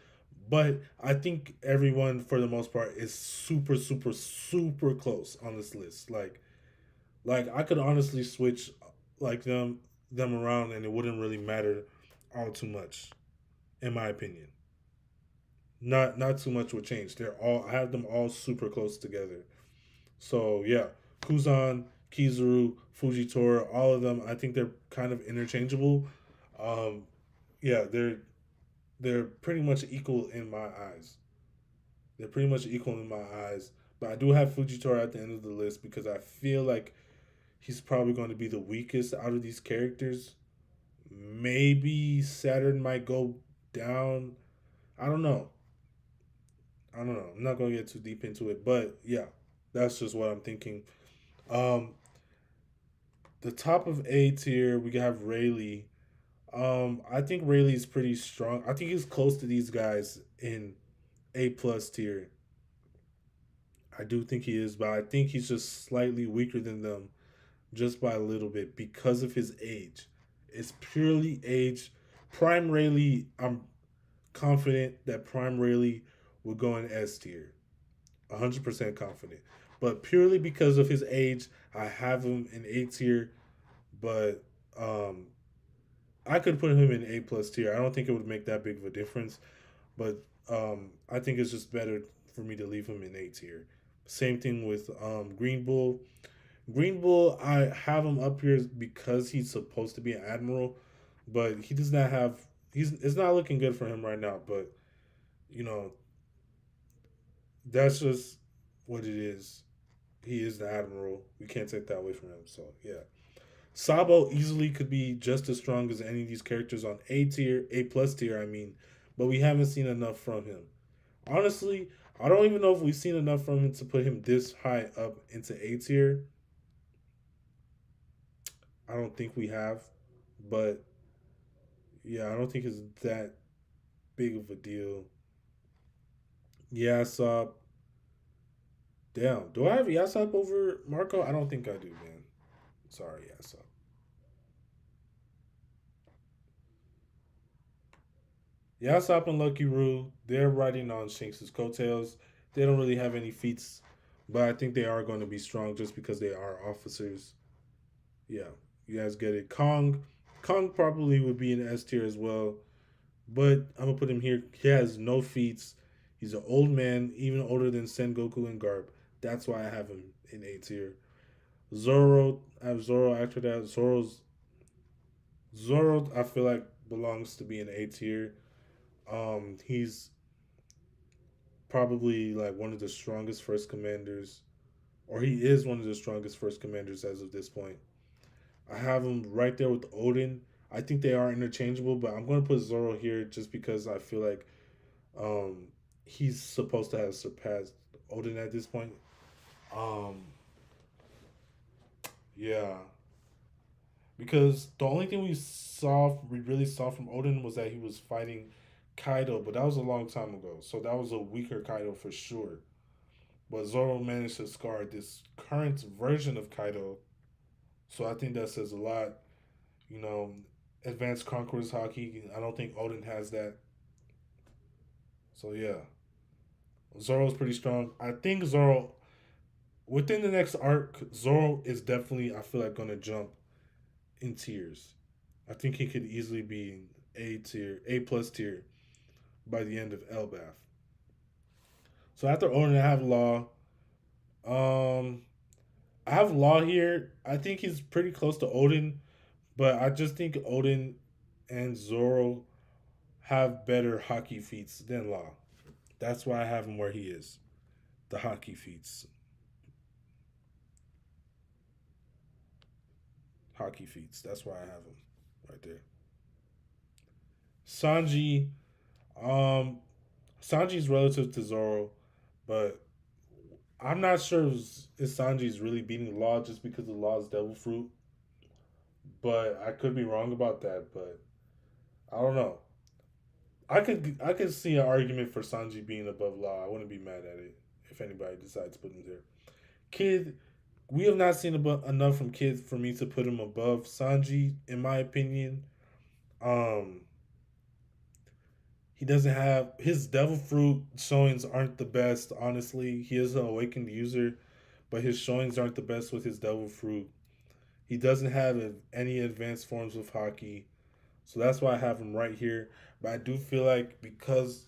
but I think everyone for the most part is super, super, super close on this list. Like I could honestly switch like them around and it wouldn't really matter all too much, in my opinion. Not too much would change. I have them all super close together. So yeah, Kuzan, Kizaru, Fujitora, all of them. I think they're kind of interchangeable. Um, yeah, they're pretty much equal in my eyes. They're pretty much equal in my eyes. But I do have Fujitora at the end of the list because I feel like he's probably going to be the weakest out of these characters. Maybe Saturn might go down. I don't know. I don't know. I'm not going to get too deep into it, but yeah, that's just what I'm thinking. Um, the top of A tier, we have Rayleigh. I think Rayleigh's pretty strong. I think he's close to these guys in A plus tier. I do think he is, but I think he's just slightly weaker than them just by a little bit because of his age. It's purely age. Prime Rayleigh, I'm confident that Prime Rayleigh will go in S tier. 100% confident. But purely because of his age, I have him in A tier, but um, I could put him in A plus tier. I don't think it would make that big of a difference, but I think it's just better for me to leave him in A tier. Same thing with Green Bull. Green Bull, I have him up here because he's supposed to be an admiral, but he does not have. He's It's not looking good for him right now. But you know that's just what it is. He is the admiral. We can't take that away from him. So yeah, Sabo easily could be just as strong as any of these characters on A tier, A plus tier. I mean, but we haven't seen enough from him. Honestly, I don't even know if we've seen enough from him to put him this high up into A tier. I don't think we have, but yeah, I don't think it's that big of a deal. Yasop, damn, do I have Yasop over Marco? I don't think I do, man. Sorry, Yasop. Yasop and Lucky Roo, they're riding on Shanks' coattails. They don't really have any feats but I think they are going to be strong just because they are officers. Yeah, you guys get it. Kong probably would be in S tier as well, but I'm gonna put him here. He has no feats. He's an old man, even older than Sengoku and Garp. That's why I have him in A tier. Zoro, I have Zoro after that. Zoro, I feel like belongs to be in A tier. He's probably like one of the strongest first commanders, or he is one of the strongest first commanders as of this point. I have him right there with Odin. I think they are interchangeable, but I'm going to put Zoro here just because I feel like um, he's supposed to have surpassed Odin at this point. Um, yeah, because the only thing we really saw from Odin was that he was fighting Kaido, but that was a long time ago. So that was a weaker Kaido for sure. But Zoro managed to scar this current version of Kaido, so I think that says a lot. You know, advanced conquerors hockey. I don't think Odin has that. So yeah, Zoro's pretty strong. I think Zoro within the next arc, Zoro is definitely I feel like gonna jump in tiers. I think he could easily be A tier, A plus tier by the end of Elbaf. So after Odin, I have Law. Um, I have Law here. I think he's pretty close to Odin, but I just think Odin and Zoro have better hockey feats than Law. That's why I have him where he is. The hockey feats. Hockey feats. That's why I have him right there. Sanji, um, Sanji's relative to Zoro, but I'm not sure if Sanji's really beating Law just because of Law's Devil Fruit. But I could be wrong about that. But I don't know. I could see an argument for Sanji being above Law. I wouldn't be mad at it if anybody decides to put him there. Kid, we have not seen enough from Kid for me to put him above Sanji, in my opinion. Um, he doesn't have his Devil Fruit showings aren't the best. Honestly, he is an awakened user, but his showings aren't the best with his Devil Fruit. He doesn't have any advanced forms of hockey, so that's why I have him right here. But I do feel like because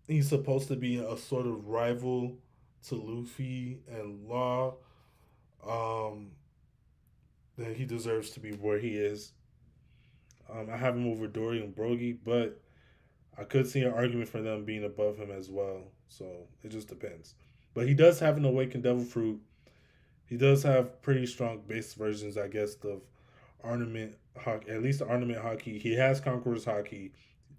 he's supposed to be a sort of rival to Luffy and Law, um, that he deserves to be where he is. I have him over Dory and Brogy, but I could see an argument for them being above him as well. So it just depends. But he does have an Awakened Devil Fruit. He does have pretty strong base versions, I guess, of Ornament Hockey, at least Ornament Hockey. He has Conqueror's Hockey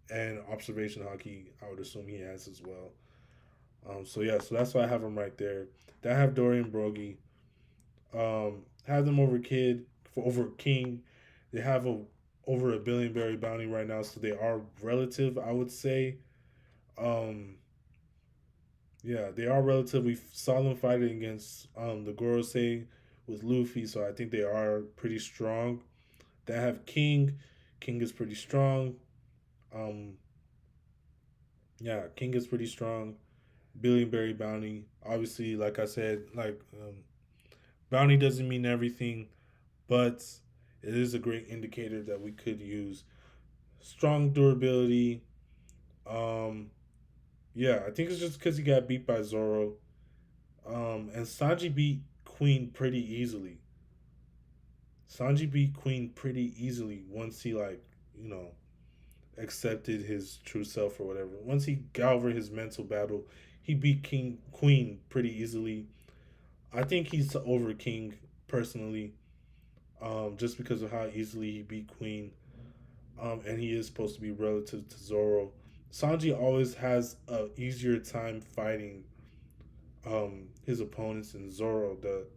and Observation Hockey, I would assume he has as well. So yeah, so that's why I have him right there. Then I have Dorian Brogy. Have them over Kid for over King. They have over a billion berry bounty right now, so they are relative. I would say, um, yeah, they are relative. We saw them fighting against the Gorosei with Luffy, so I think they are pretty strong. They have King. King is pretty strong. Um, yeah, King is pretty strong. Billion berry bounty. Obviously, like I said, bounty doesn't mean everything, but it is a great indicator that we could use. Strong durability. Um, yeah, I think it's just because he got beat by Zoro. And Sanji beat Queen pretty easily. Sanji beat Queen pretty easily once he you know accepted his true self or whatever. Once he got over his mental battle, he beat King Queen pretty easily. I think he's over King personally, just because of how easily he beat Queen. And he is supposed to be relative to Zoro. Sanji always has a easier time fighting his opponents than Zoro. But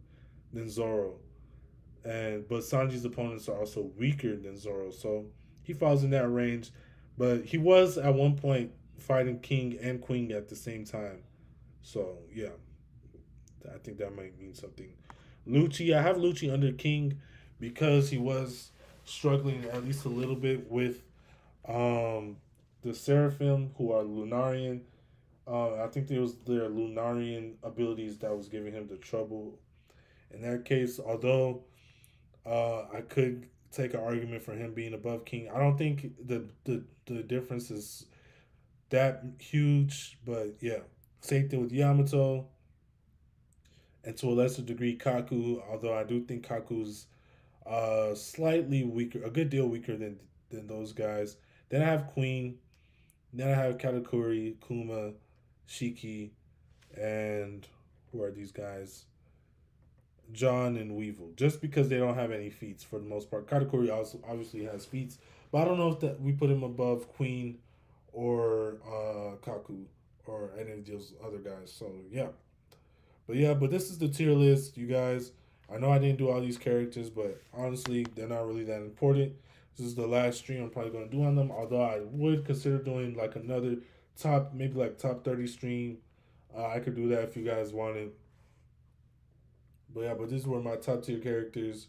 Sanji's opponents are also weaker than Zoro, so he falls in that range. But he was at one point fighting King and Queen at the same time. So yeah, I think that might mean something. Lucci, I have Lucci under King because he was struggling at least a little bit with um, the Seraphim, who are Lunarian. I think it was their Lunarian abilities that was giving him the trouble. In that case, although I could take an argument for him being above King, I don't think the difference is that huge. But yeah, same thing with Yamato, and to a lesser degree Kaku. Although I do think Kaku's slightly weaker, a good deal weaker than those guys. Then I have Queen. Then I have Katakuri, Kuma, Shiki, and who are these guys? John and Weevil. Just because they don't have any feats for the most part. Katakuri also obviously has feats, but I don't know if that we put him above Queen or Kaku or any of those other guys. So yeah, but this is the tier list, you guys. I know I didn't do all these characters, but honestly, they're not really that important. This is the last stream I'm probably going to do on them. Although I would consider doing like another maybe like top 30 stream. I could do that if you guys wanted. But yeah, but these were my top tier characters.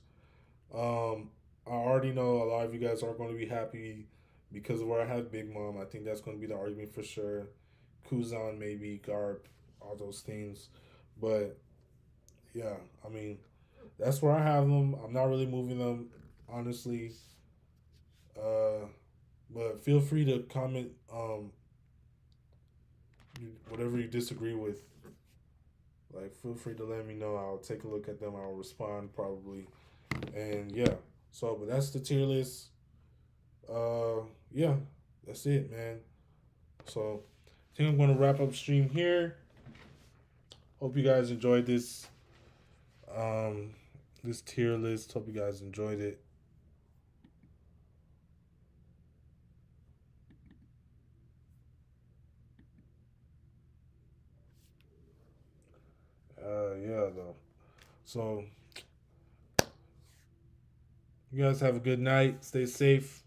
I already know a lot of you guys aren't going to be happy because of where I have Big Mom. I think that's going to be the argument for sure. Kuzan, maybe, Garp, all those things. But yeah, I mean, that's where I have them. I'm not really moving them, honestly. Uh, but feel free to comment whatever you disagree with. Like, feel free to let me know. I'll take a look at them. I'll respond probably. And yeah, so but that's the tier list. Yeah, that's it, man. So I think I'm gonna wrap up stream here. Hope you guys enjoyed um this tier list. Hope you guys enjoyed it. Yeah though. So you guys have a good night. Stay safe,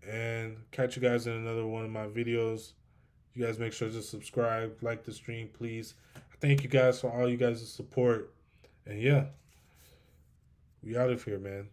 and catch you guys in another one of my videos. You guys make sure to subscribe, like the stream, please. Thank you guys for all you guys' support. And yeah, we out of here, man.